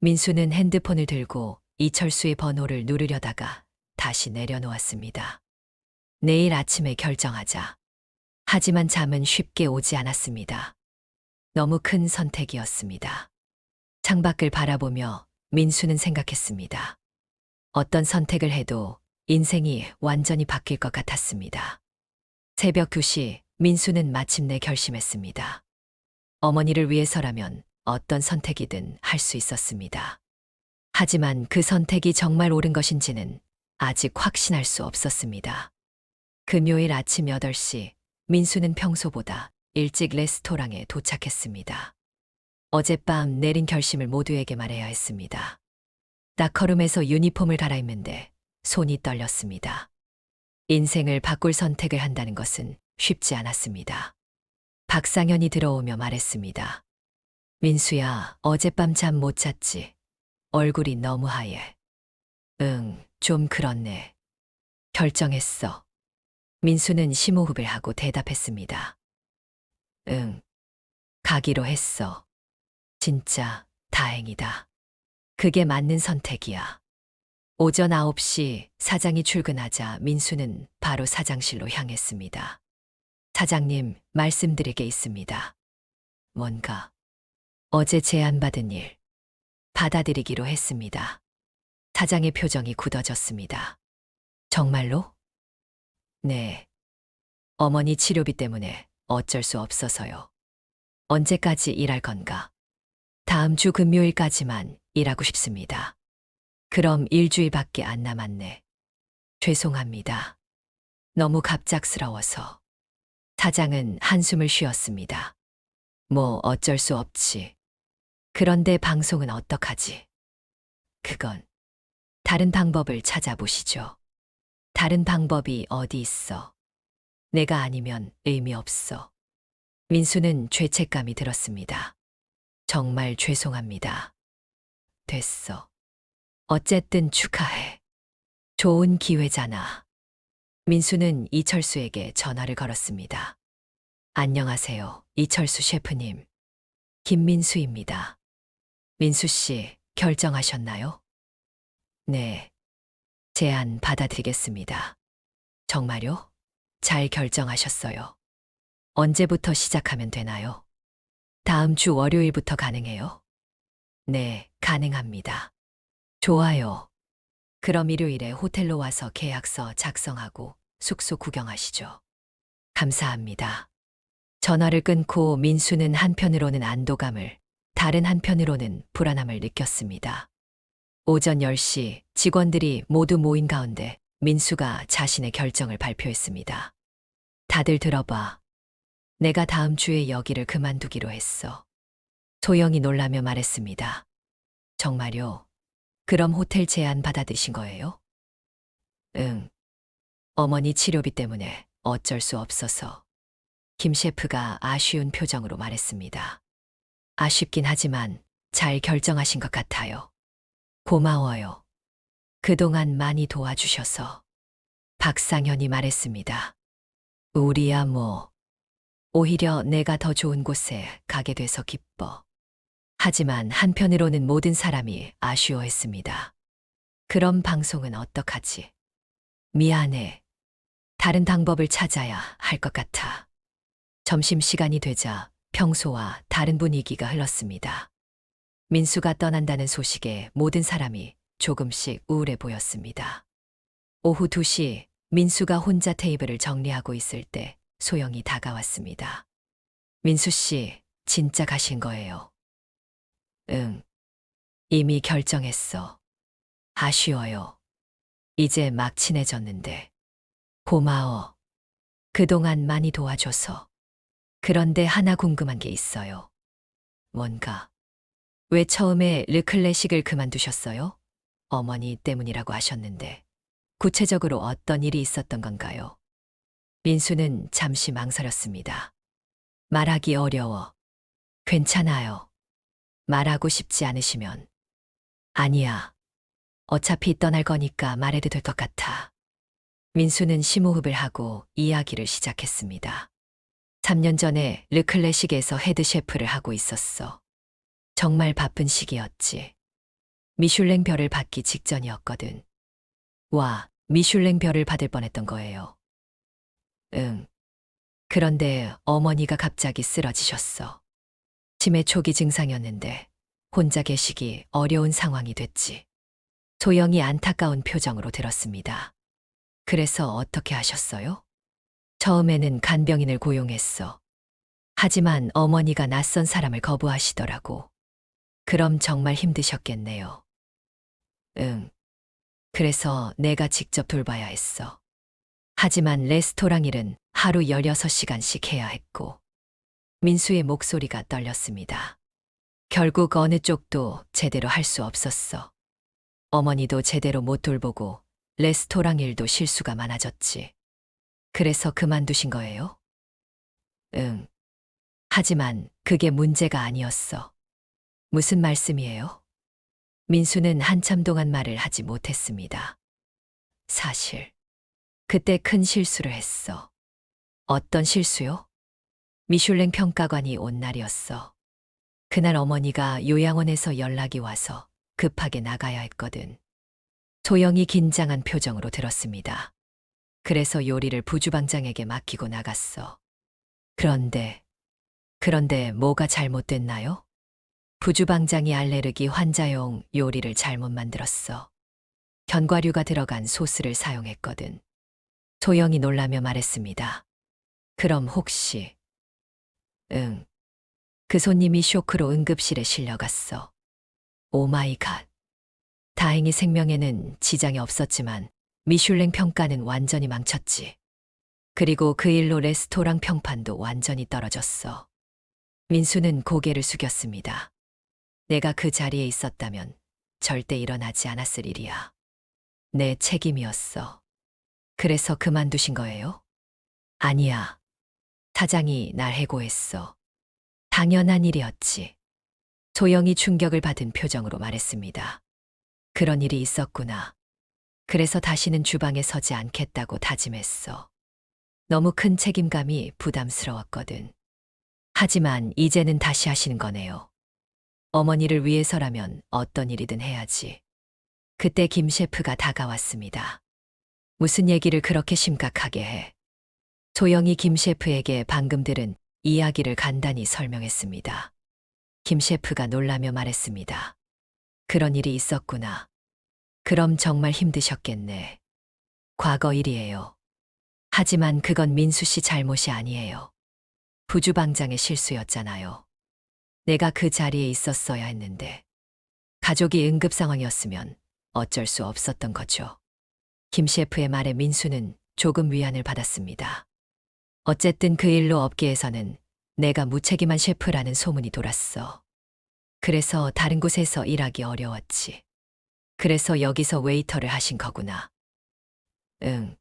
민수는 핸드폰을 들고 이철수의 번호를 누르려다가 다시 내려놓았습니다. 내일 아침에 결정하자. 하지만 잠은 쉽게 오지 않았습니다. 너무 큰 선택이었습니다. 창밖을 바라보며 민수는 생각했습니다. 어떤 선택을 해도 인생이 완전히 바뀔 것 같았습니다. 새벽 2시 민수는 마침내 결심했습니다. 어머니를 위해서라면 어떤 선택이든 할 수 있었습니다. 하지만 그 선택이 정말 옳은 것인지는 아직 확신할 수 없었습니다. 금요일 아침 8시 민수는 평소보다 일찍 레스토랑에 도착했습니다. 어젯밤 내린 결심을 모두에게 말해야 했습니다. 나커룸에서 유니폼을 갈아입는데 손이 떨렸습니다. 인생을 바꿀 선택을 한다는 것은 쉽지 않았습니다. 박상현이 들어오며 말했습니다. 민수야, 어젯밤 잠 못 잤지? 얼굴이 너무 하얘. 응, 좀 그렇네. 결정했어. 민수는 심호흡을 하고 대답했습니다. 응, 가기로 했어. 진짜 다행이다. 그게 맞는 선택이야. 오전 9시 사장이 출근하자 민수는 바로 사장실로 향했습니다. 사장님, 말씀드릴 게 있습니다. 뭔가 어제 제안받은 일 받아들이기로 했습니다. 사장의 표정이 굳어졌습니다. 정말로? 네. 어머니 치료비 때문에 어쩔 수 없어서요. 언제까지 일할 건가? 다음 주 금요일까지만 일하고 싶습니다. 그럼 일주일밖에 안 남았네. 죄송합니다. 너무 갑작스러워서. 사장은 한숨을 쉬었습니다. 뭐 어쩔 수 없지. 그런데 방송은 어떡하지? 그건 다른 방법을 찾아보시죠. 다른 방법이 어디 있어? 내가 아니면 의미 없어. 민수는 죄책감이 들었습니다. 정말 죄송합니다. 됐어. 어쨌든 축하해. 좋은 기회잖아. 민수는 이철수에게 전화를 걸었습니다. 안녕하세요, 이철수 셰프님. 김민수입니다. 민수 씨, 결정하셨나요? 네. 제안 받아드리겠습니다. 정말요? 잘 결정하셨어요. 언제부터 시작하면 되나요? 다음 주 월요일부터 가능해요? 네, 가능합니다. 좋아요. 그럼 일요일에 호텔로 와서 계약서 작성하고 숙소 구경하시죠. 감사합니다. 전화를 끊고 민수는 한편으로는 안도감을, 다른 한편으로는 불안함을 느꼈습니다. 오전 10시 직원들이 모두 모인 가운데 민수가 자신의 결정을 발표했습니다. 다들 들어봐. 내가 다음 주에 여기를 그만두기로 했어. 소영이 놀라며 말했습니다. 정말요? 그럼 호텔 제안 받아드신 거예요? 응. 어머니 치료비 때문에 어쩔 수 없어서. 김 셰프가 아쉬운 표정으로 말했습니다. 아쉽긴 하지만 잘 결정하신 것 같아요. 고마워요. 그동안 많이 도와주셔서. 박상현이 말했습니다. 우리야 뭐. 오히려 내가 더 좋은 곳에 가게 돼서 기뻐. 하지만 한편으로는 모든 사람이 아쉬워했습니다. 그럼 방송은 어떡하지? 미안해. 다른 방법을 찾아야 할 것 같아. 점심시간이 되자 평소와 다른 분위기가 흘렀습니다. 민수가 떠난다는 소식에 모든 사람이 조금씩 우울해 보였습니다. 오후 2시 민수가 혼자 테이블을 정리하고 있을 때 소영이 다가왔습니다. 민수 씨, 진짜 가신 거예요? 응. 이미 결정했어. 아쉬워요. 이제 막 친해졌는데. 고마워. 그동안 많이 도와줘서. 그런데 하나 궁금한 게 있어요. 뭔가. 왜 처음에 르클래식을 그만두셨어요? 어머니 때문이라고 하셨는데. 구체적으로 어떤 일이 있었던 건가요? 민수는 잠시 망설였습니다. 말하기 어려워. 괜찮아요. 말하고 싶지 않으시면. 아니야. 어차피 떠날 거니까 말해도 될 것 같아. 민수는 심호흡을 하고 이야기를 시작했습니다. 3년 전에 르클래식에서 헤드 셰프를 하고 있었어. 정말 바쁜 시기였지. 미슐랭 별을 받기 직전이었거든. 와, 미슐랭 별을 받을 뻔했던 거예요. 응. 그런데 어머니가 갑자기 쓰러지셨어. 치매 초기 증상이었는데 혼자 계시기 어려운 상황이 됐지. 소영이 안타까운 표정으로 들었습니다. 그래서 어떻게 하셨어요? 처음에는 간병인을 고용했어. 하지만 어머니가 낯선 사람을 거부하시더라고. 그럼 정말 힘드셨겠네요. 응. 그래서 내가 직접 돌봐야 했어. 하지만 레스토랑 일은 하루 16시간씩 해야 했고. 민수의 목소리가 떨렸습니다. 결국 어느 쪽도 제대로 할 수 없었어. 어머니도 제대로 못 돌보고 레스토랑 일도 실수가 많아졌지. 그래서 그만두신 거예요? 응. 하지만 그게 문제가 아니었어. 무슨 말씀이에요? 민수는 한참 동안 말을 하지 못했습니다. 사실, 그때 큰 실수를 했어. 어떤 실수요? 미슐랭 평가관이 온 날이었어. 그날 어머니가 요양원에서 연락이 와서 급하게 나가야 했거든. 소영이 긴장한 표정으로 들었습니다. 그래서 요리를 부주방장에게 맡기고 나갔어. 그런데 뭐가 잘못됐나요? 부주방장이 알레르기 환자용 요리를 잘못 만들었어. 견과류가 들어간 소스를 사용했거든. 소영이 놀라며 말했습니다. 그럼 혹시, 응. 그 손님이 쇼크로 응급실에 실려갔어. 오 마이 갓. 다행히 생명에는 지장이 없었지만 미슐랭 평가는 완전히 망쳤지. 그리고 그 일로 레스토랑 평판도 완전히 떨어졌어. 민수는 고개를 숙였습니다. 내가 그 자리에 있었다면 절대 일어나지 않았을 일이야. 내 책임이었어. 그래서 그만두신 거예요? 아니야. 사장이 날 해고했어. 당연한 일이었지. 소영이 충격을 받은 표정으로 말했습니다. 그런 일이 있었구나. 그래서 다시는 주방에 서지 않겠다고 다짐했어. 너무 큰 책임감이 부담스러웠거든. 하지만 이제는 다시 하시는 거네요. 어머니를 위해서라면 어떤 일이든 해야지. 그때 김 셰프가 다가왔습니다. 무슨 얘기를 그렇게 심각하게 해? 소영이 김 셰프에게 방금 들은 이야기를 간단히 설명했습니다. 김 셰프가 놀라며 말했습니다. 그런 일이 있었구나. 그럼 정말 힘드셨겠네. 과거 일이에요. 하지만 그건 민수 씨 잘못이 아니에요. 부주방장의 실수였잖아요. 내가 그 자리에 있었어야 했는데. 가족이 응급 상황이었으면 어쩔 수 없었던 거죠. 김 셰프의 말에 민수는 조금 위안을 받았습니다. 어쨌든 그 일로 업계에서는 내가 무책임한 셰프라는 소문이 돌았어. 그래서 다른 곳에서 일하기 어려웠지. 그래서 여기서 웨이터를 하신 거구나. 응.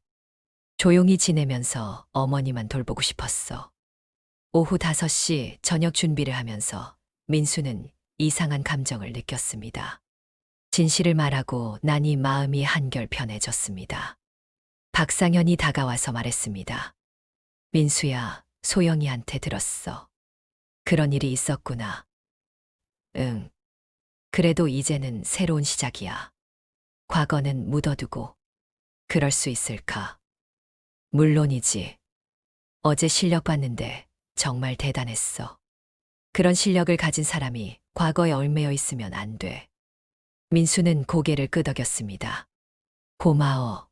조용히 지내면서 어머니만 돌보고 싶었어. 오후 5시 저녁 준비를 하면서 민수는 이상한 감정을 느꼈습니다. 진실을 말하고 나니 마음이 한결 편해졌습니다. 박상현이 다가와서 말했습니다. 민수야, 소영이한테 들었어. 그런 일이 있었구나. 응. 그래도 이제는 새로운 시작이야. 과거는 묻어두고. 그럴 수 있을까? 물론이지. 어제 실력 봤는데 정말 대단했어. 그런 실력을 가진 사람이 과거에 얽매여 있으면 안 돼. 민수는 고개를 끄덕였습니다. 고마워.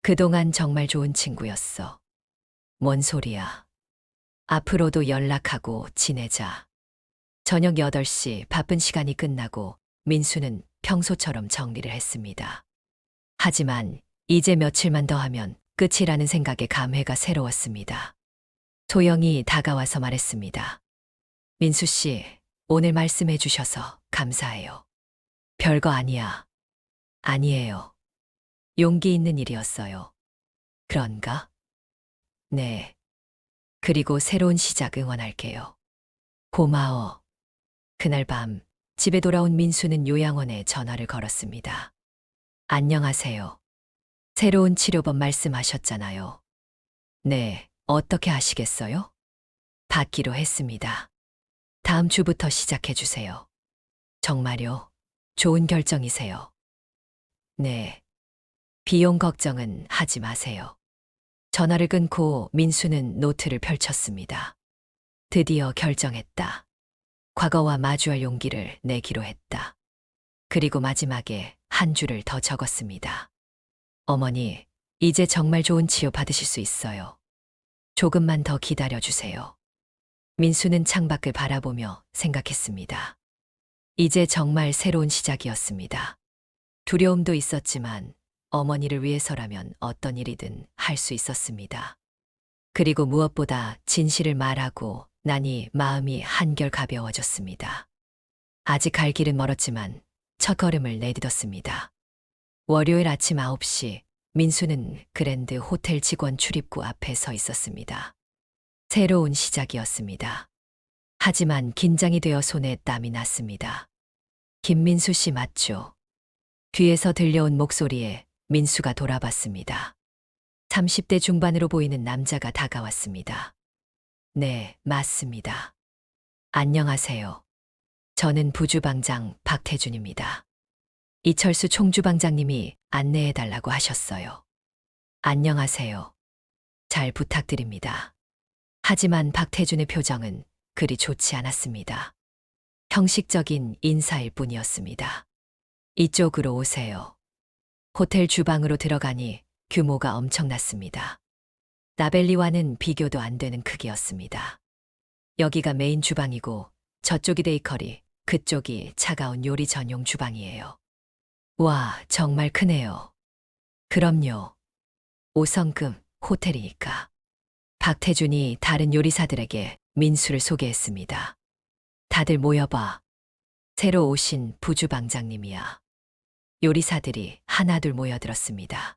그동안 정말 좋은 친구였어. 뭔 소리야. 앞으로도 연락하고 지내자. 저녁 8시 바쁜 시간이 끝나고 민수는 평소처럼 정리를 했습니다. 하지만 이제 며칠만 더 하면 끝이라는 생각에 감회가 새로웠습니다. 소영이 다가와서 말했습니다. 민수 씨, 오늘 말씀해 주셔서 감사해요. 별거 아니야. 아니에요. 용기 있는 일이었어요. 그런가? 네. 그리고 새로운 시작 응원할게요. 고마워. 그날 밤 집에 돌아온 민수는 요양원에 전화를 걸었습니다. 안녕하세요. 새로운 치료법 말씀하셨잖아요. 네, 어떻게 하시겠어요? 받기로 했습니다. 다음 주부터 시작해 주세요. 정말요? 좋은 결정이세요. 네. 비용 걱정은 하지 마세요. 전화를 끊고 민수는 노트를 펼쳤습니다. 드디어 결정했다. 과거와 마주할 용기를 내기로 했다. 그리고 마지막에 한 줄을 더 적었습니다. 어머니, 이제 정말 좋은 치료 받으실 수 있어요. 조금만 더 기다려 주세요. 민수는 창밖을 바라보며 생각했습니다. 이제 정말 새로운 시작이었습니다. 두려움도 있었지만 어머니를 위해서라면 어떤 일이든 할 수 있었습니다. 그리고 무엇보다 진실을 말하고 나니 마음이 한결 가벼워졌습니다. 아직 갈 길은 멀었지만 첫 걸음을 내딛었습니다. 월요일 아침 9시 민수는 그랜드 호텔 직원 출입구 앞에 서 있었습니다. 새로운 시작이었습니다. 하지만 긴장이 되어 손에 땀이 났습니다. 김민수 씨 맞죠? 뒤에서 들려온 목소리에 민수가 돌아봤습니다. 30대 중반으로 보이는 남자가 다가왔습니다. 네, 맞습니다. 안녕하세요. 저는 부주방장 박태준입니다. 이철수 총주방장님이 안내해달라고 하셨어요. 안녕하세요. 잘 부탁드립니다. 하지만 박태준의 표정은 그리 좋지 않았습니다. 형식적인 인사일 뿐이었습니다. 이쪽으로 오세요. 호텔 주방으로 들어가니 규모가 엄청났습니다. 라벨리와는 비교도 안 되는 크기였습니다. 여기가 메인 주방이고 저쪽이 베이커리, 그쪽이 차가운 요리 전용 주방이에요. 와, 정말 크네요. 그럼요. 5성급 호텔이니까. 박태준이 다른 요리사들에게 민수를 소개했습니다. 다들 모여봐. 새로 오신 부주방장님이야. 요리사들이 하나둘 모여들었습니다.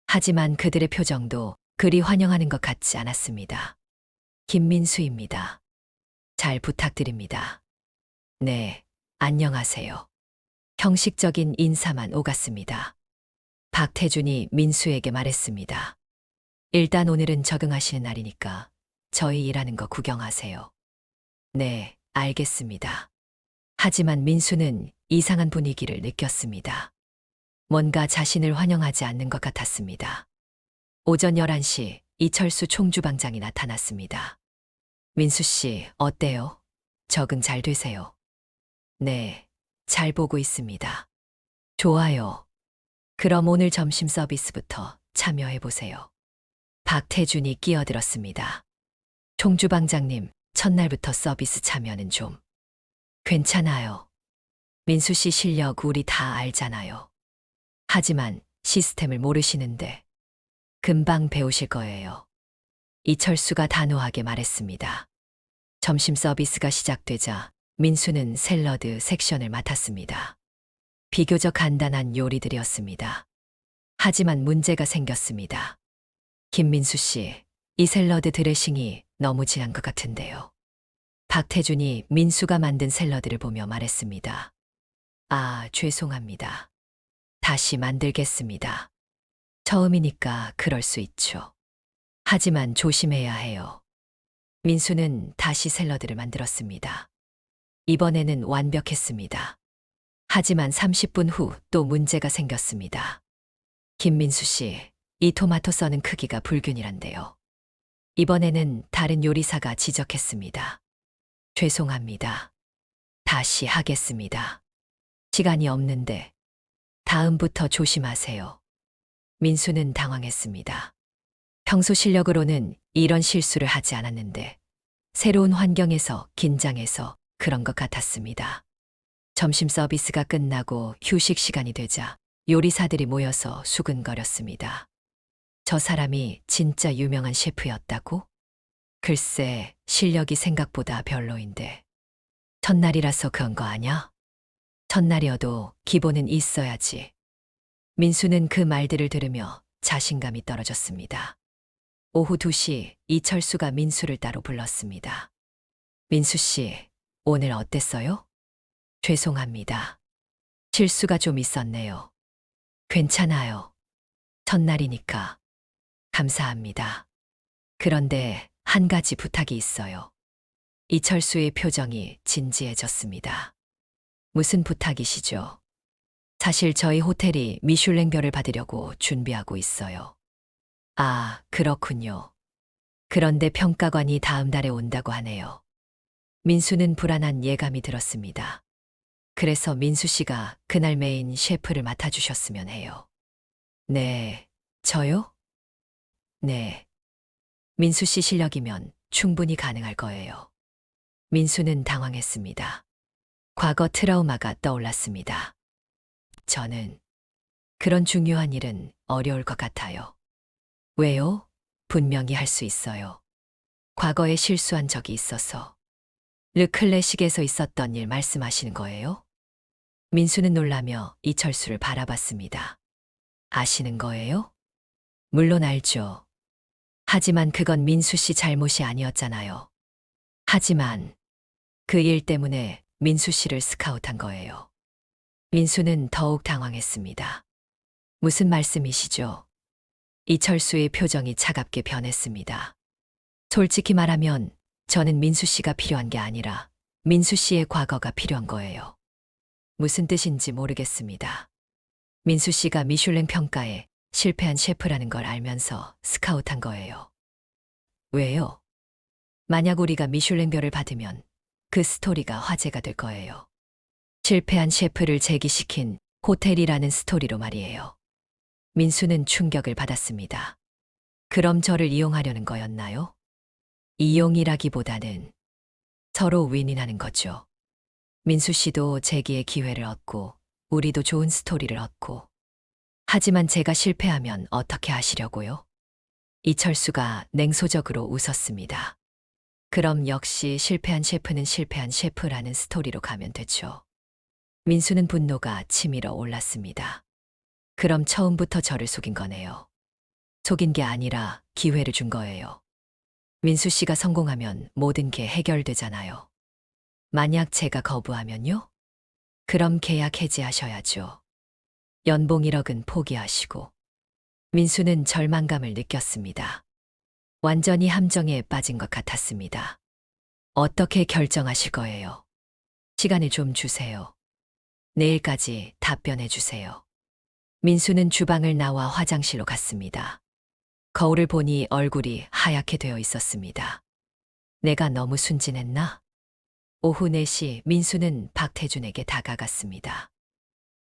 하지만 그들의 표정도 그리 환영하는 것 같지 않았습니다. 김민수입니다. 잘 부탁드립니다. 네, 안녕하세요. 형식적인 인사만 오갔습니다. 박태준이 민수에게 말했습니다. 일단 오늘은 적응하시는 날이니까 저희 일하는 거 구경하세요. 네, 알겠습니다. 하지만 민수는 이상한 분위기를 느꼈습니다. 뭔가 자신을 환영하지 않는 것 같았습니다. 오전 11시 이철수 총주방장이 나타났습니다. 민수 씨, 어때요? 적응 잘 되세요? 네, 잘 보고 있습니다. 좋아요. 그럼 오늘 점심 서비스부터 참여해 보세요. 박태준이 끼어들었습니다. 총주방장님, 첫날부터 서비스 참여는 좀. 괜찮아요. 민수 씨 실력 우리 다 알잖아요. 하지만 시스템을 모르시는데 금방 배우실 거예요. 이철수가 단호하게 말했습니다. 점심 서비스가 시작되자 민수는 샐러드 섹션을 맡았습니다. 비교적 간단한 요리들이었습니다. 하지만 문제가 생겼습니다. 김민수 씨, 이 샐러드 드레싱이 너무 진한 것 같은데요. 박태준이 민수가 만든 샐러드를 보며 말했습니다. 아, 죄송합니다. 다시 만들겠습니다. 처음이니까 그럴 수 있죠. 하지만 조심해야 해요. 민수는 다시 샐러드를 만들었습니다. 이번에는 완벽했습니다. 하지만 30분 후 또 문제가 생겼습니다. 김민수 씨, 이 토마토 써는 크기가 불균이란데요. 이번에는 다른 요리사가 지적했습니다. 죄송합니다. 다시 하겠습니다. 시간이 없는데 다음부터 조심하세요. 민수는 당황했습니다. 평소 실력으로는 이런 실수를 하지 않았는데 새로운 환경에서 긴장해서 그런 것 같았습니다. 점심 서비스가 끝나고 휴식 시간이 되자 요리사들이 모여서 수근거렸습니다. 저 사람이 진짜 유명한 셰프였다고? 글쎄, 실력이 생각보다 별로인데. 첫날이라서 그런 거 아냐? 첫날이어도 기본은 있어야지. 민수는 그 말들을 들으며 자신감이 떨어졌습니다. 오후 2시 이철수가 민수를 따로 불렀습니다. 민수 씨, 오늘 어땠어요? 죄송합니다. 실수가 좀 있었네요. 괜찮아요. 첫날이니까. 감사합니다. 그런데 한 가지 부탁이 있어요. 이철수의 표정이 진지해졌습니다. 무슨 부탁이시죠? 사실 저희 호텔이 미슐랭별을 받으려고 준비하고 있어요. 아, 그렇군요. 그런데 평가관이 다음 달에 온다고 하네요. 민수는 불안한 예감이 들었습니다. 그래서 민수 씨가 그날 메인 셰프를 맡아주셨으면 해요. 네, 저요? 네. 민수 씨 실력이면 충분히 가능할 거예요. 민수는 당황했습니다. 과거 트라우마가 떠올랐습니다. 저는 그런 중요한 일은 어려울 것 같아요. 왜요? 분명히 할 수 있어요. 과거에 실수한 적이 있어서. 르클래식에서 있었던 일 말씀하시는 거예요? 민수는 놀라며 이철수를 바라봤습니다. 아시는 거예요? 물론 알죠. 하지만 그건 민수 씨 잘못이 아니었잖아요. 하지만 그 일 때문에 민수 씨를 스카웃한 거예요. 민수는 더욱 당황했습니다. 무슨 말씀이시죠? 이철수의 표정이 차갑게 변했습니다. 솔직히 말하면 저는 민수 씨가 필요한 게 아니라 민수 씨의 과거가 필요한 거예요. 무슨 뜻인지 모르겠습니다. 민수 씨가 미슐랭 평가에 실패한 셰프라는 걸 알면서 스카우트한 거예요. 왜요? 만약 우리가 미슐랭별을 받으면 그 스토리가 화제가 될 거예요. 실패한 셰프를 재기시킨 호텔이라는 스토리로 말이에요. 민수는 충격을 받았습니다. 그럼 저를 이용하려는 거였나요? 이용이라기보다는 서로 윈윈하는 거죠. 민수 씨도 재기의 기회를 얻고 우리도 좋은 스토리를 얻고. 하지만 제가 실패하면 어떻게 하시려고요? 이철수가 냉소적으로 웃었습니다. 그럼 역시 실패한 셰프는 실패한 셰프라는 스토리로 가면 되죠. 민수는 분노가 치밀어 올랐습니다. 그럼 처음부터 저를 속인 거네요. 속인 게 아니라 기회를 준 거예요. 민수 씨가 성공하면 모든 게 해결되잖아요. 만약 제가 거부하면요? 그럼 계약 해지하셔야죠. 연봉 1억은 포기하시고. 민수는 절망감을 느꼈습니다. 완전히 함정에 빠진 것 같았습니다. 어떻게 결정하실 거예요? 시간을 좀 주세요. 내일까지 답변해 주세요. 민수는 주방을 나와 화장실로 갔습니다. 거울을 보니 얼굴이 하얗게 되어 있었습니다. 내가 너무 순진했나? 오후 4시 민수는 박태준에게 다가갔습니다.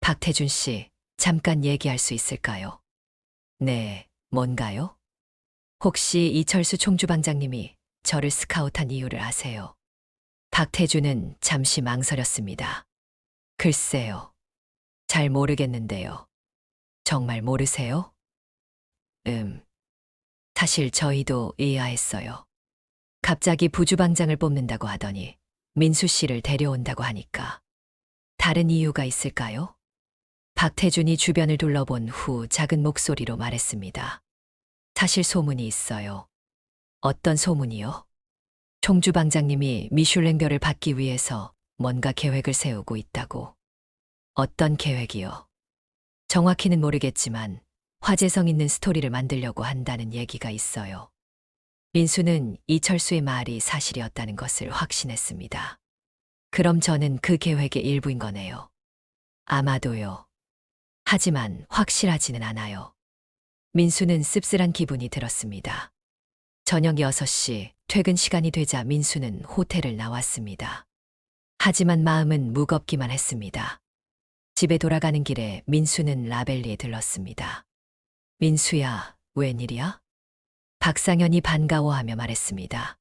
박태준 씨, 잠깐 얘기할 수 있을까요? 네, 뭔가요? 혹시 이철수 총주방장님이 저를 스카우트한 이유를 아세요? 박태준은 잠시 망설였습니다. 글쎄요. 잘 모르겠는데요. 정말 모르세요? 사실 저희도 의아했어요. 갑자기 부주방장을 뽑는다고 하더니 민수 씨를 데려온다고 하니까. 다른 이유가 있을까요? 박태준이 주변을 둘러본 후 작은 목소리로 말했습니다. 사실 소문이 있어요. 어떤 소문이요? 총주방장님이 미슐랭별을 받기 위해서 뭔가 계획을 세우고 있다고. 어떤 계획이요? 정확히는 모르겠지만 화제성 있는 스토리를 만들려고 한다는 얘기가 있어요. 민수는 이철수의 말이 사실이었다는 것을 확신했습니다. 그럼 저는 그 계획의 일부인 거네요. 아마도요. 하지만 확실하지는 않아요. 민수는 씁쓸한 기분이 들었습니다. 저녁 6시 퇴근 시간이 되자 민수는 호텔을 나왔습니다. 하지만 마음은 무겁기만 했습니다. 집에 돌아가는 길에 민수는 라벨리에 들렀습니다. 민수야, 웬일이야? 박상현이 반가워하며 말했습니다.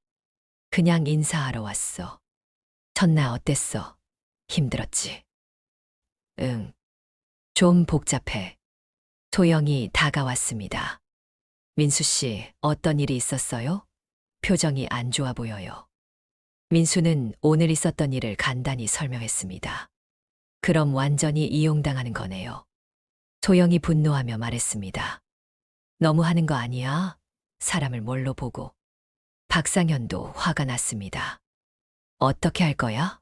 그냥 인사하러 왔어. 첫날 어땠어? 힘들었지? 응. 좀 복잡해. 소영이 다가왔습니다. 민수 씨, 어떤 일이 있었어요? 표정이 안 좋아 보여요. 민수는 오늘 있었던 일을 간단히 설명했습니다. 그럼 완전히 이용당하는 거네요. 소영이 분노하며 말했습니다. 너무 하는 거 아니야? 사람을 뭘로 보고. 박상현도 화가 났습니다. 어떻게 할 거야?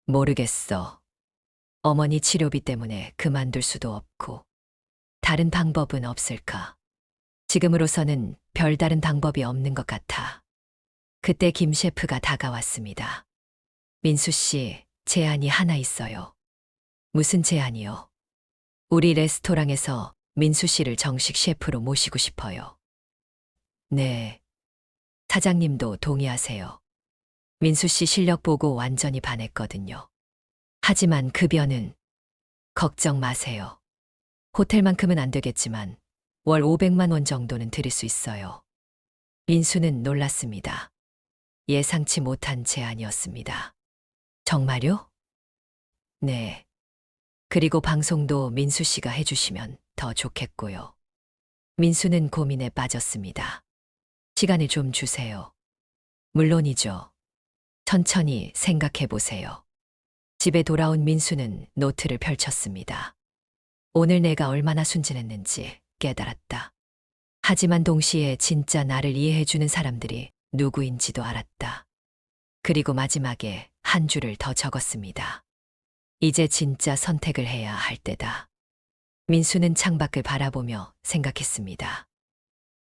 모르겠어. 어머니 치료비 때문에 그만둘 수도 없고. 다른 방법은 없을까? 지금으로서는 별다른 방법이 없는 것 같아. 그때 김 셰프가 다가왔습니다. 민수 씨, 제안이 하나 있어요. 무슨 제안이요? 우리 레스토랑에서 민수 씨를 정식 셰프로 모시고 싶어요. 네. 사장님도 동의하세요. 민수 씨 실력 보고 완전히 반했거든요. 하지만 급여는 걱정 마세요. 호텔만큼은 안 되겠지만 월 500만 원 정도는 드릴 수 있어요. 민수는 놀랐습니다. 예상치 못한 제안이었습니다. 정말요? 네. 그리고 방송도 민수 씨가 해주시면 더 좋겠고요. 민수는 고민에 빠졌습니다. 시간을 좀 주세요. 물론이죠. 천천히 생각해 보세요. 집에 돌아온 민수는 노트를 펼쳤습니다. 오늘 내가 얼마나 순진했는지 깨달았다. 하지만 동시에 진짜 나를 이해해주는 사람들이 누구인지도 알았다. 그리고 마지막에 한 줄을 더 적었습니다. 이제 진짜 선택을 해야 할 때다. 민수는 창밖을 바라보며 생각했습니다.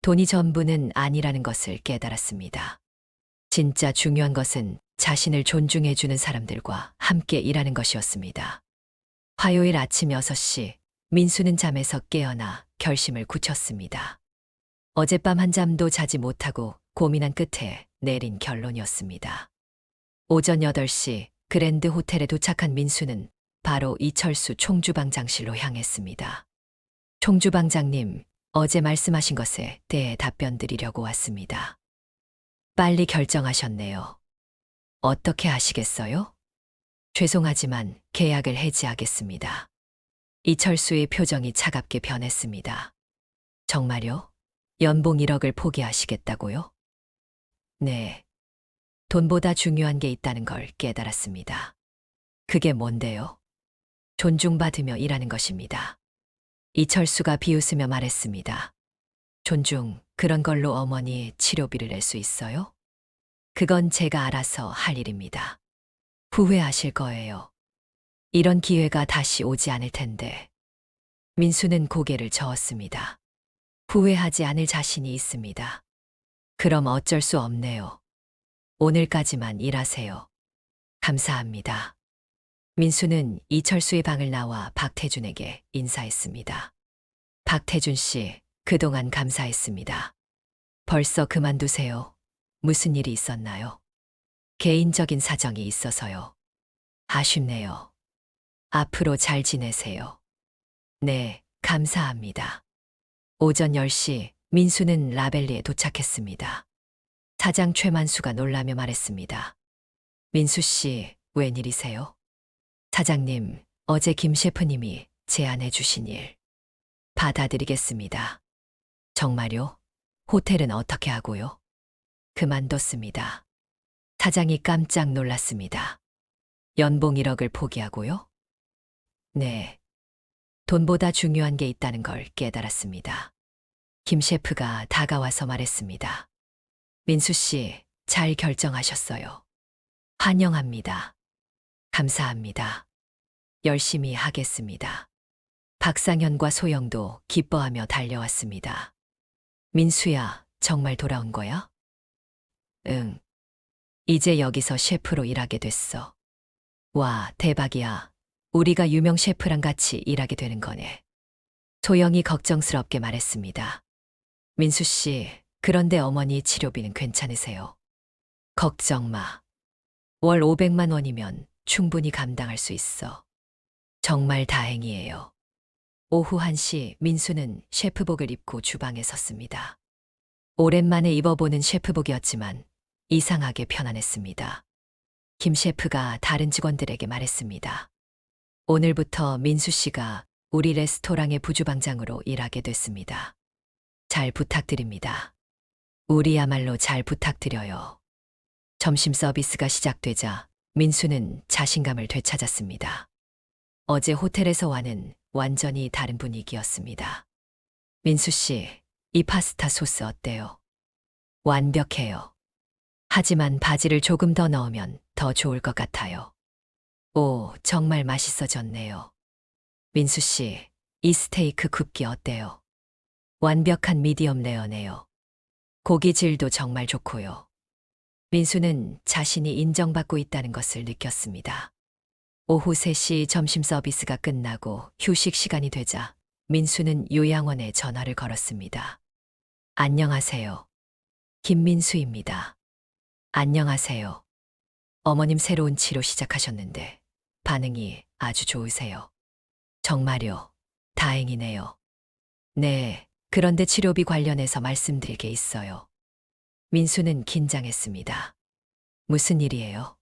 돈이 전부는 아니라는 것을 깨달았습니다. 진짜 중요한 것은 자신을 존중해주는 사람들과 함께 일하는 것이었습니다. 화요일 아침 6시, 민수는 잠에서 깨어나 결심을 굳혔습니다. 어젯밤 한잠도 자지 못하고 고민한 끝에 내린 결론이었습니다. 오전 8시 그랜드 호텔에 도착한 민수는 바로 이철수 총주방장실로 향했습니다. 총주방장님, 어제 말씀하신 것에 대해 답변 드리려고 왔습니다. 빨리 결정하셨네요. 어떻게 하시겠어요? 죄송하지만 계약을 해지하겠습니다. 이철수의 표정이 차갑게 변했습니다. 정말요? 연봉 1억을 포기하시겠다고요? 네. 돈보다 중요한 게 있다는 걸 깨달았습니다. 그게 뭔데요? 존중받으며 일하는 것입니다. 이철수가 비웃으며 말했습니다. 존중, 그런 걸로 어머니 치료비를 낼 수 있어요? 그건 제가 알아서 할 일입니다. 후회하실 거예요. 이런 기회가 다시 오지 않을 텐데. 민수는 고개를 저었습니다. 후회하지 않을 자신이 있습니다. 그럼 어쩔 수 없네요. 오늘까지만 일하세요. 감사합니다. 민수는 이철수의 방을 나와 박태준에게 인사했습니다. 박태준 씨, 그동안 감사했습니다. 벌써 그만두세요. 무슨 일이 있었나요? 개인적인 사정이 있어서요. 아쉽네요. 앞으로 잘 지내세요. 네, 감사합니다. 오전 10시 민수는 라벨리에 도착했습니다. 사장 최만수가 놀라며 말했습니다. 민수 씨, 웬일이세요? 사장님, 어제 김 셰프님이 제안해 주신 일 받아드리겠습니다. 정말요? 호텔은 어떻게 하고요? 그만뒀습니다. 사장이 깜짝 놀랐습니다. 연봉 1억을 포기하고요? 네. 돈보다 중요한 게 있다는 걸 깨달았습니다. 김 셰프가 다가와서 말했습니다. 민수 씨, 잘 결정하셨어요. 환영합니다. 감사합니다. 열심히 하겠습니다. 박상현과 소영도 기뻐하며 달려왔습니다. 민수야, 정말 돌아온 거야? 응. 이제 여기서 셰프로 일하게 됐어. 와, 대박이야. 우리가 유명 셰프랑 같이 일하게 되는 거네. 소영이 걱정스럽게 말했습니다. 민수 씨, 그런데 어머니 치료비는 괜찮으세요? 걱정 마. 월 500만 원이면 충분히 감당할 수 있어. 정말 다행이에요. 오후 1시 민수는 셰프복을 입고 주방에 섰습니다. 오랜만에 입어보는 셰프복이었지만 이상하게 편안했습니다. 김 셰프가 다른 직원들에게 말했습니다. 오늘부터 민수 씨가 우리 레스토랑의 부주방장으로 일하게 됐습니다. 잘 부탁드립니다. 우리야말로 잘 부탁드려요. 점심 서비스가 시작되자 민수는 자신감을 되찾았습니다. 어제 호텔에서와는 완전히 다른 분위기였습니다. 민수 씨, 이 파스타 소스 어때요? 완벽해요. 하지만 바지를 조금 더 넣으면 더 좋을 것 같아요. 오, 정말 맛있어졌네요. 민수 씨, 이 스테이크 굽기 어때요? 완벽한 미디엄 레어네요. 고기 질도 정말 좋고요. 민수는 자신이 인정받고 있다는 것을 느꼈습니다. 오후 3시 점심 서비스가 끝나고 휴식 시간이 되자 민수는 요양원에 전화를 걸었습니다. 안녕하세요. 김민수입니다. 안녕하세요. 어머님 새로운 치료 시작하셨는데 반응이 아주 좋으세요. 정말요? 다행이네요. 네, 그런데 치료비 관련해서 말씀드릴 게 있어요. 민수는 긴장했습니다. 무슨 일이에요?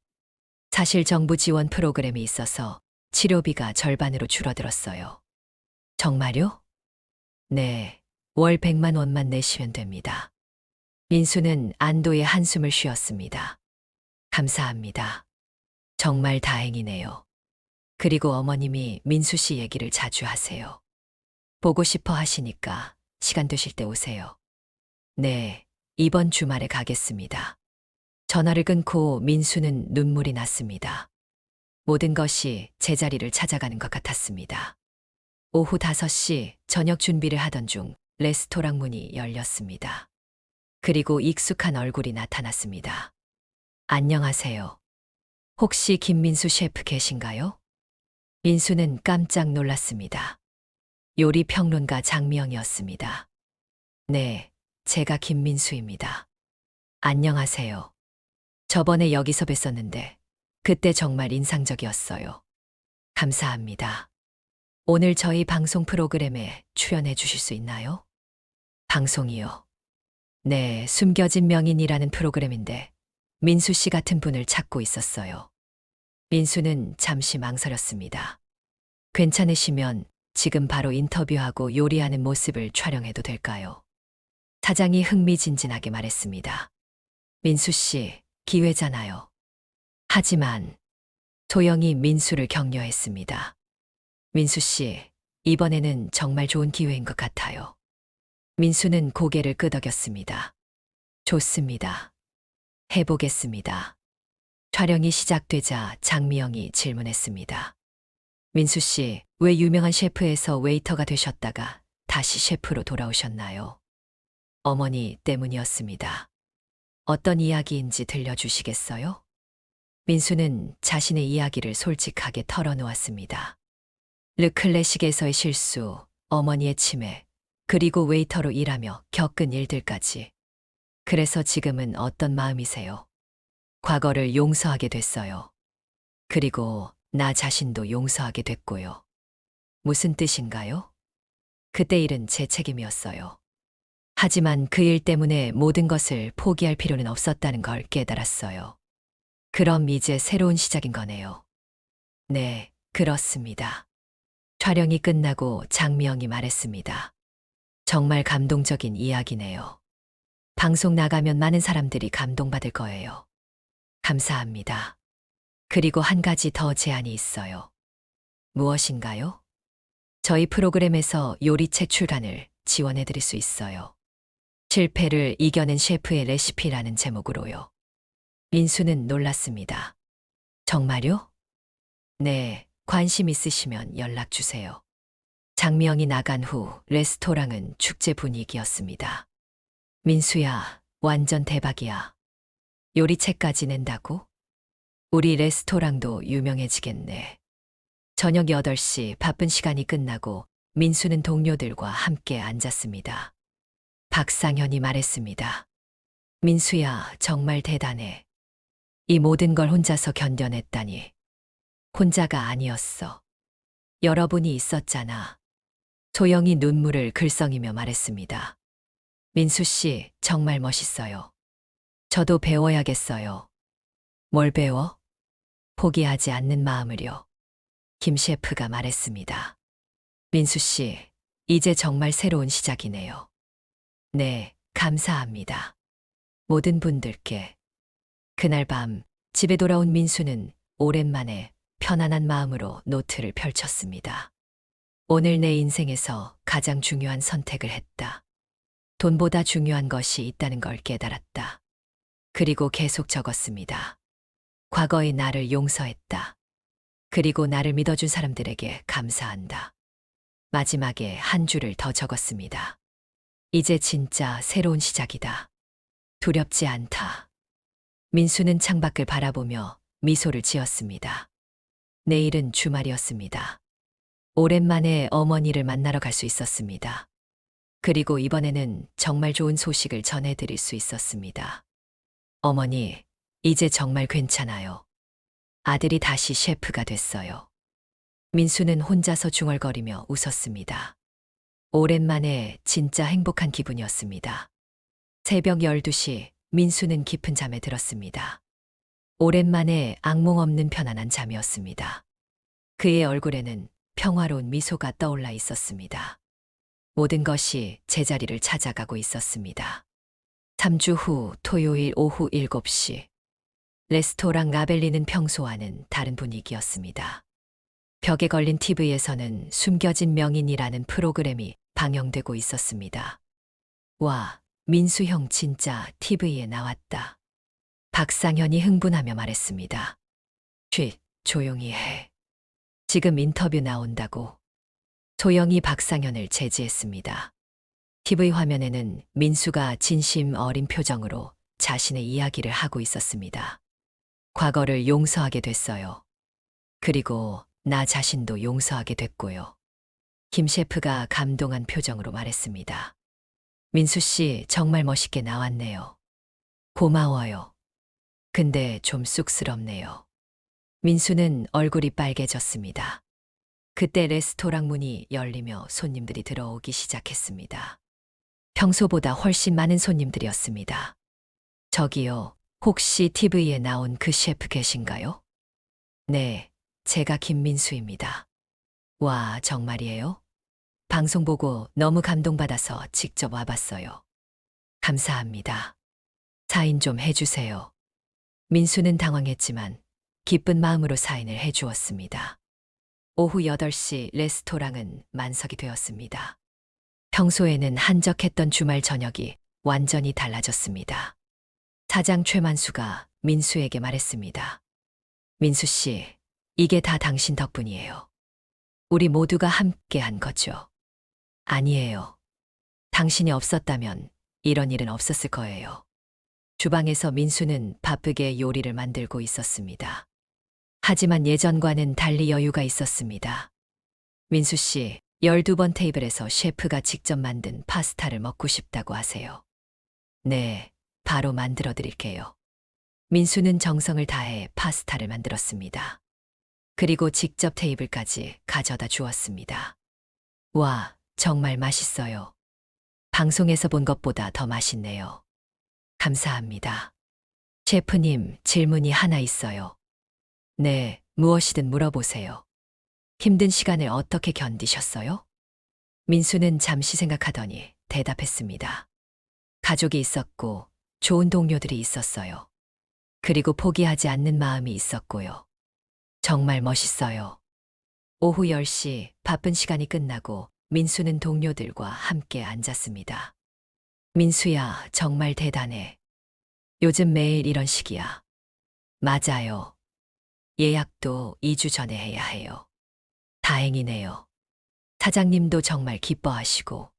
사실 정부 지원 프로그램이 있어서 치료비가 절반으로 줄어들었어요. 정말요? 네, 월 100만 원만 내시면 됩니다. 민수는 안도의 한숨을 쉬었습니다. 감사합니다. 정말 다행이네요. 그리고 어머님이 민수 씨 얘기를 자주 하세요. 보고 싶어 하시니까 시간 되실 때 오세요. 네, 이번 주말에 가겠습니다. 전화를 끊고 민수는 눈물이 났습니다. 모든 것이 제자리를 찾아가는 것 같았습니다. 오후 5시 저녁 준비를 하던 중 레스토랑 문이 열렸습니다. 그리고 익숙한 얼굴이 나타났습니다. 안녕하세요. 혹시 김민수 셰프 계신가요? 민수는 깜짝 놀랐습니다. 요리 평론가 장미영이었습니다. 네, 제가 김민수입니다. 안녕하세요. 저번에 여기서 뵀었는데 그때 정말 인상적이었어요. 감사합니다. 오늘 저희 방송 프로그램에 출연해 주실 수 있나요? 방송이요. 네, 숨겨진 명인이라는 프로그램인데 민수 씨 같은 분을 찾고 있었어요. 민수는 잠시 망설였습니다. 괜찮으시면 지금 바로 인터뷰하고 요리하는 모습을 촬영해도 될까요? 사장이 흥미진진하게 말했습니다. 민수 씨, 기회잖아요. 하지만 소영이 민수를 격려했습니다. 민수 씨, 이번에는 정말 좋은 기회인 것 같아요. 민수는 고개를 끄덕였습니다. 좋습니다. 해보겠습니다. 촬영이 시작되자 장미영이 질문했습니다. 민수 씨, 왜 유명한 셰프에서 웨이터가 되셨다가 다시 셰프로 돌아오셨나요? 어머니 때문이었습니다. 어떤 이야기인지 들려주시겠어요? 민수는 자신의 이야기를 솔직하게 털어놓았습니다. 르클래식에서의 실수, 어머니의 치매, 그리고 웨이터로 일하며 겪은 일들까지. 그래서 지금은 어떤 마음이세요? 과거를 용서하게 됐어요. 그리고 나 자신도 용서하게 됐고요. 무슨 뜻인가요? 그때 일은 제 책임이었어요. 하지만 그 일 때문에 모든 것을 포기할 필요는 없었다는 걸 깨달았어요. 그럼 이제 새로운 시작인 거네요. 네, 그렇습니다. 촬영이 끝나고 장미영이 말했습니다. 정말 감동적인 이야기네요. 방송 나가면 많은 사람들이 감동받을 거예요. 감사합니다. 그리고 한 가지 더 제안이 있어요. 무엇인가요? 저희 프로그램에서 요리책 출간을 지원해 드릴 수 있어요. 실패를 이겨낸 셰프의 레시피라는 제목으로요. 민수는 놀랐습니다. 정말요? 네, 관심 있으시면 연락 주세요. 장미영이 나간 후 레스토랑은 축제 분위기였습니다. 민수야, 완전 대박이야. 요리책까지 낸다고? 우리 레스토랑도 유명해지겠네. 저녁 8시 바쁜 시간이 끝나고 민수는 동료들과 함께 앉았습니다. 박상현이 말했습니다. 민수야, 정말 대단해. 이 모든 걸 혼자서 견뎌냈다니. 혼자가 아니었어. 여러분이 있었잖아. 소영이 눈물을 글썽이며 말했습니다. 민수 씨, 정말 멋있어요. 저도 배워야겠어요. 뭘 배워? 포기하지 않는 마음을요. 김 셰프가 말했습니다. 민수 씨, 이제 정말 새로운 시작이네요. 네, 감사합니다. 모든 분들께. 그날 밤 집에 돌아온 민수는 오랜만에 편안한 마음으로 노트를 펼쳤습니다. 오늘 내 인생에서 가장 중요한 선택을 했다. 돈보다 중요한 것이 있다는 걸 깨달았다. 그리고 계속 적었습니다. 과거의 나를 용서했다. 그리고 나를 믿어준 사람들에게 감사한다. 마지막에 한 줄을 더 적었습니다. 이제 진짜 새로운 시작이다. 두렵지 않다. 민수는 창밖을 바라보며 미소를 지었습니다. 내일은 주말이었습니다. 오랜만에 어머니를 만나러 갈 수 있었습니다. 그리고 이번에는 정말 좋은 소식을 전해드릴 수 있었습니다. 어머니, 이제 정말 괜찮아요. 아들이 다시 셰프가 됐어요. 민수는 혼자서 중얼거리며 웃었습니다. 오랜만에 진짜 행복한 기분이었습니다. 새벽 12시 민수는 깊은 잠에 들었습니다. 오랜만에 악몽 없는 편안한 잠이었습니다. 그의 얼굴에는 평화로운 미소가 떠올라 있었습니다. 모든 것이 제자리를 찾아가고 있었습니다. 3주 후 토요일 오후 7시. 레스토랑 라벨리는 평소와는 다른 분위기였습니다. 벽에 걸린 TV에서는 숨겨진 명인이라는 프로그램이 방영되고 있었습니다. 와, 민수 형 진짜 TV에 나왔다. 박상현이 흥분하며 말했습니다. 조용히 해. 지금 인터뷰 나온다고. 소영이 박상현을 제지했습니다. TV 화면에는 민수가 진심 어린 표정으로 자신의 이야기를 하고 있었습니다. 과거를 용서하게 됐어요. 그리고 나 자신도 용서하게 됐고요. 김 셰프가 감동한 표정으로 말했습니다. 민수 씨 정말 멋있게 나왔네요. 고마워요. 근데 좀 쑥스럽네요. 민수는 얼굴이 빨개졌습니다. 그때 레스토랑 문이 열리며 손님들이 들어오기 시작했습니다. 평소보다 훨씬 많은 손님들이었습니다. 저기요, 혹시 TV에 나온 그 셰프 계신가요? 네, 제가 김민수입니다. 와, 정말이에요? 방송 보고 너무 감동받아서 직접 와봤어요. 감사합니다. 사인 좀 해주세요. 민수는 당황했지만 기쁜 마음으로 사인을 해주었습니다. 오후 8시 레스토랑은 만석이 되었습니다. 평소에는 한적했던 주말 저녁이 완전히 달라졌습니다. 사장 최만수가 민수에게 말했습니다. 민수 씨, 이게 다 당신 덕분이에요. 우리 모두가 함께 한 거죠. 아니에요. 당신이 없었다면 이런 일은 없었을 거예요. 주방에서 민수는 바쁘게 요리를 만들고 있었습니다. 하지만 예전과는 달리 여유가 있었습니다. 민수 씨, 12번 테이블에서 셰프가 직접 만든 파스타를 먹고 싶다고 하세요. 네, 바로 만들어 드릴게요. 민수는 정성을 다해 파스타를 만들었습니다. 그리고 직접 테이블까지 가져다 주었습니다. 와, 정말 맛있어요. 방송에서 본 것보다 더 맛있네요. 감사합니다. 셰프님, 질문이 하나 있어요. 네, 무엇이든 물어보세요. 힘든 시간을 어떻게 견디셨어요? 민수는 잠시 생각하더니 대답했습니다. 가족이 있었고 좋은 동료들이 있었어요. 그리고 포기하지 않는 마음이 있었고요. 정말 멋있어요. 오후 10시 바쁜 시간이 끝나고 민수는 동료들과 함께 앉았습니다. 민수야, 정말 대단해. 요즘 매일 이런 식이야. 맞아요. 예약도 2주 전에 해야 해요. 다행이네요. 사장님도 정말 기뻐하시고.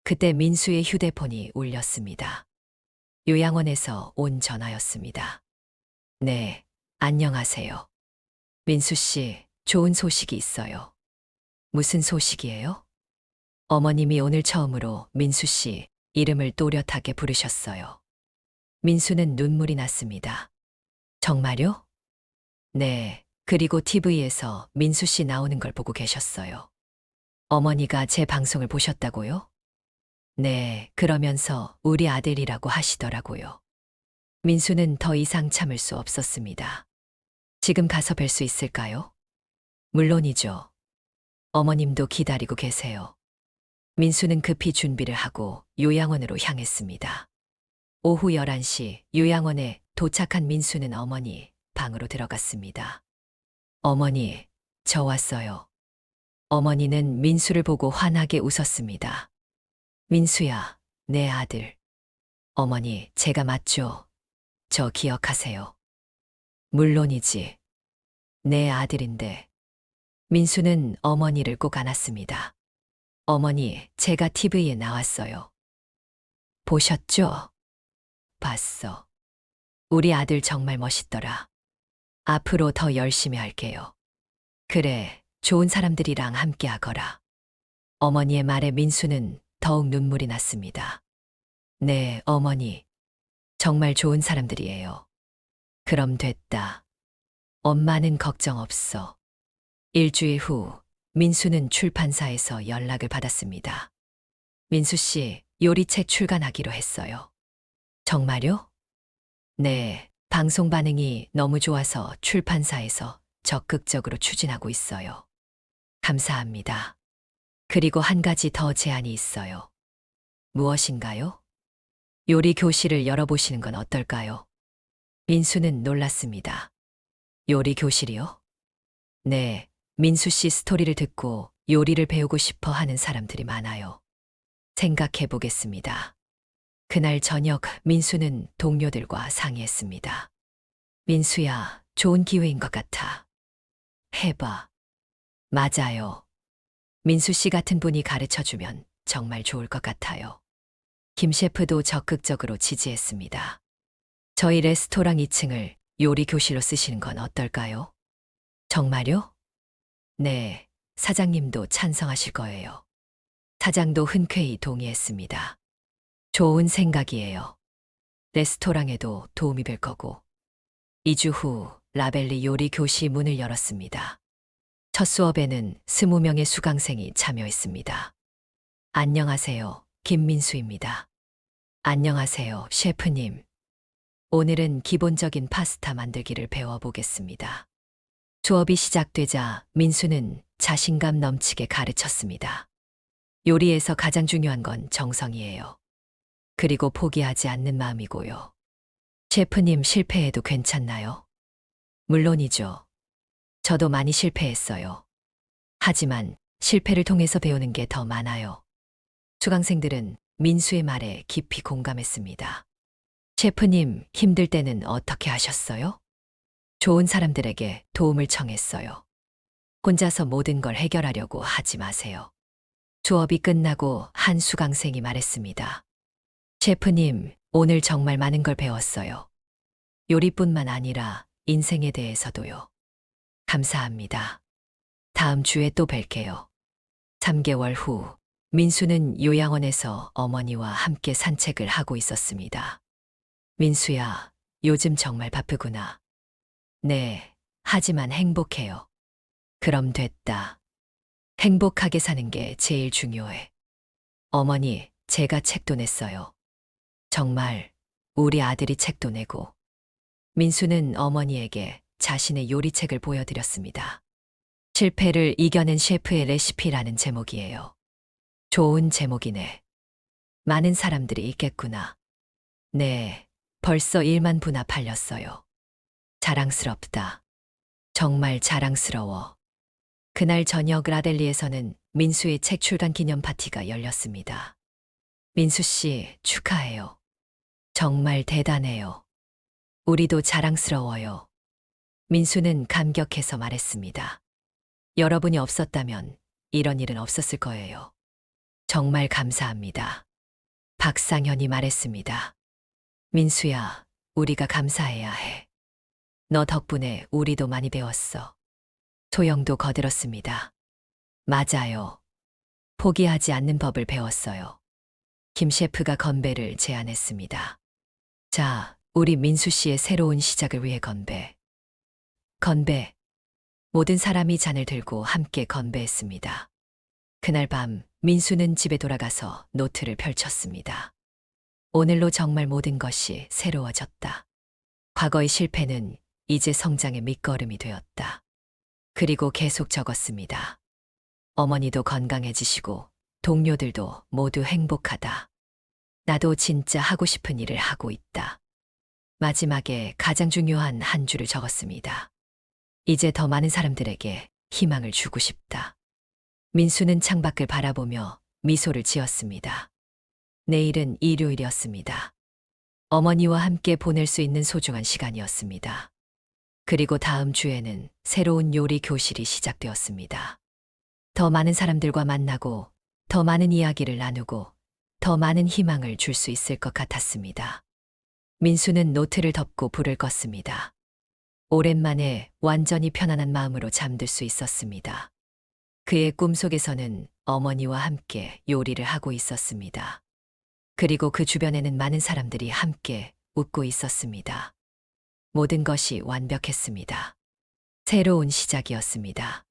그때 민수의 휴대폰이 울렸습니다. 요양원에서 온 전화였습니다. 네, 안녕하세요. 민수 씨, 좋은 소식이 있어요. 무슨 소식이에요? 어머님이 오늘 처음으로 민수 씨 이름을 또렷하게 부르셨어요. 민수는 눈물이 났습니다. 정말요? 네, 그리고 TV에서 민수 씨 나오는 걸 보고 계셨어요. 어머니가 제 방송을 보셨다고요? 네, 그러면서 우리 아들이라고 하시더라고요. 민수는 더 이상 참을 수 없었습니다. 지금 가서 뵐 수 있을까요? 물론이죠. 어머님도 기다리고 계세요. 민수는 급히 준비를 하고 요양원으로 향했습니다. 오후 11시 요양원에 도착한 민수는 어머니 방으로 들어갔습니다. 어머니, 저 왔어요. 어머니는 민수를 보고 환하게 웃었습니다. 민수야, 내 아들. 어머니, 제가 맞죠? 저 기억하세요. 물론이지. 내 아들인데. 민수는 어머니를 꼭 안았습니다. 어머니, 제가 TV에 나왔어요. 보셨죠? 봤어. 우리 아들 정말 멋있더라. 앞으로 더 열심히 할게요. 그래, 좋은 사람들이랑 함께 하거라. 어머니의 말에 민수는 더욱 눈물이 났습니다. 네, 어머니. 정말 좋은 사람들이에요. 그럼 됐다. 엄마는 걱정 없어. 일주일 후, 민수는 출판사에서 연락을 받았습니다. 민수 씨, 요리책 출간하기로 했어요. 정말요? 네, 방송 반응이 너무 좋아서 출판사에서 적극적으로 추진하고 있어요. 감사합니다. 그리고 한 가지 더 제안이 있어요. 무엇인가요? 요리 교실을 열어보시는 건 어떨까요? 민수는 놀랐습니다. 요리 교실이요? 네, 민수 씨 스토리를 듣고 요리를 배우고 싶어 하는 사람들이 많아요. 생각해 보겠습니다. 그날 저녁 민수는 동료들과 상의했습니다. 민수야, 좋은 기회인 것 같아. 해봐. 맞아요. 민수 씨 같은 분이 가르쳐주면 정말 좋을 것 같아요. 김 셰프도 적극적으로 지지했습니다. 저희 레스토랑 2층을 요리 교실로 쓰시는 건 어떨까요? 정말요? 네, 사장님도 찬성하실 거예요. 사장도 흔쾌히 동의했습니다. 좋은 생각이에요. 레스토랑에도 도움이 될 거고. 2주 후 라벨리 요리 교시 문을 열었습니다. 첫 수업에는 20명의 수강생이 참여했습니다. 안녕하세요. 김민수입니다. 안녕하세요. 셰프님. 오늘은 기본적인 파스타 만들기를 배워보겠습니다. 수업이 시작되자 민수는 자신감 넘치게 가르쳤습니다. 요리에서 가장 중요한 건 정성이에요. 그리고 포기하지 않는 마음이고요. 셰프님 실패해도 괜찮나요? 물론이죠. 저도 많이 실패했어요. 하지만 실패를 통해서 배우는 게 더 많아요. 수강생들은 민수의 말에 깊이 공감했습니다. 셰프님, 힘들 때는 어떻게 하셨어요? 좋은 사람들에게 도움을 청했어요. 혼자서 모든 걸 해결하려고 하지 마세요. 수업이 끝나고 한 수강생이 말했습니다. 셰프님, 오늘 정말 많은 걸 배웠어요. 요리뿐만 아니라 인생에 대해서도요. 감사합니다. 다음 주에 또 뵐게요. 3개월 후, 민수는 요양원에서 어머니와 함께 산책을 하고 있었습니다. 민수야, 요즘 정말 바쁘구나. 네, 하지만 행복해요. 그럼 됐다. 행복하게 사는 게 제일 중요해. 어머니, 제가 책도 냈어요. 정말, 우리 아들이 책도 내고. 민수는 어머니에게 자신의 요리책을 보여드렸습니다. 실패를 이겨낸 셰프의 레시피라는 제목이에요. 좋은 제목이네. 많은 사람들이 읽겠구나. 네, 벌써 1만 부나 팔렸어요. 자랑스럽다. 정말 자랑스러워. 그날 저녁 라델리에서는 민수의 책 출간 기념 파티가 열렸습니다. 민수 씨, 축하해요. 정말 대단해요. 우리도 자랑스러워요. 민수는 감격해서 말했습니다. 여러분이 없었다면 이런 일은 없었을 거예요. 정말 감사합니다. 박상현이 말했습니다. 민수야, 우리가 감사해야 해. 너 덕분에 우리도 많이 배웠어. 소영도 거들었습니다. 맞아요. 포기하지 않는 법을 배웠어요. 김 셰프가 건배를 제안했습니다. 자, 우리 민수 씨의 새로운 시작을 위해 건배. 건배. 모든 사람이 잔을 들고 함께 건배했습니다. 그날 밤 민수는 집에 돌아가서 노트를 펼쳤습니다. 오늘로 정말 모든 것이 새로워졌다. 과거의 실패는 이제 성장의 밑거름이 되었다. 그리고 계속 적었습니다. 어머니도 건강해지시고 동료들도 모두 행복하다. 나도 진짜 하고 싶은 일을 하고 있다. 마지막에 가장 중요한 한 줄을 적었습니다. 이제 더 많은 사람들에게 희망을 주고 싶다. 민수는 창밖을 바라보며 미소를 지었습니다. 내일은 일요일이었습니다. 어머니와 함께 보낼 수 있는 소중한 시간이었습니다. 그리고 다음 주에는 새로운 요리 교실이 시작되었습니다. 더 많은 사람들과 만나고, 더 많은 이야기를 나누고, 더 많은 희망을 줄 수 있을 것 같았습니다. 민수는 노트를 덮고 불을 껐습니다. 오랜만에 완전히 편안한 마음으로 잠들 수 있었습니다. 그의 꿈속에서는 어머니와 함께 요리를 하고 있었습니다. 그리고 그 주변에는 많은 사람들이 함께 웃고 있었습니다. 모든 것이 완벽했습니다. 새로운 시작이었습니다.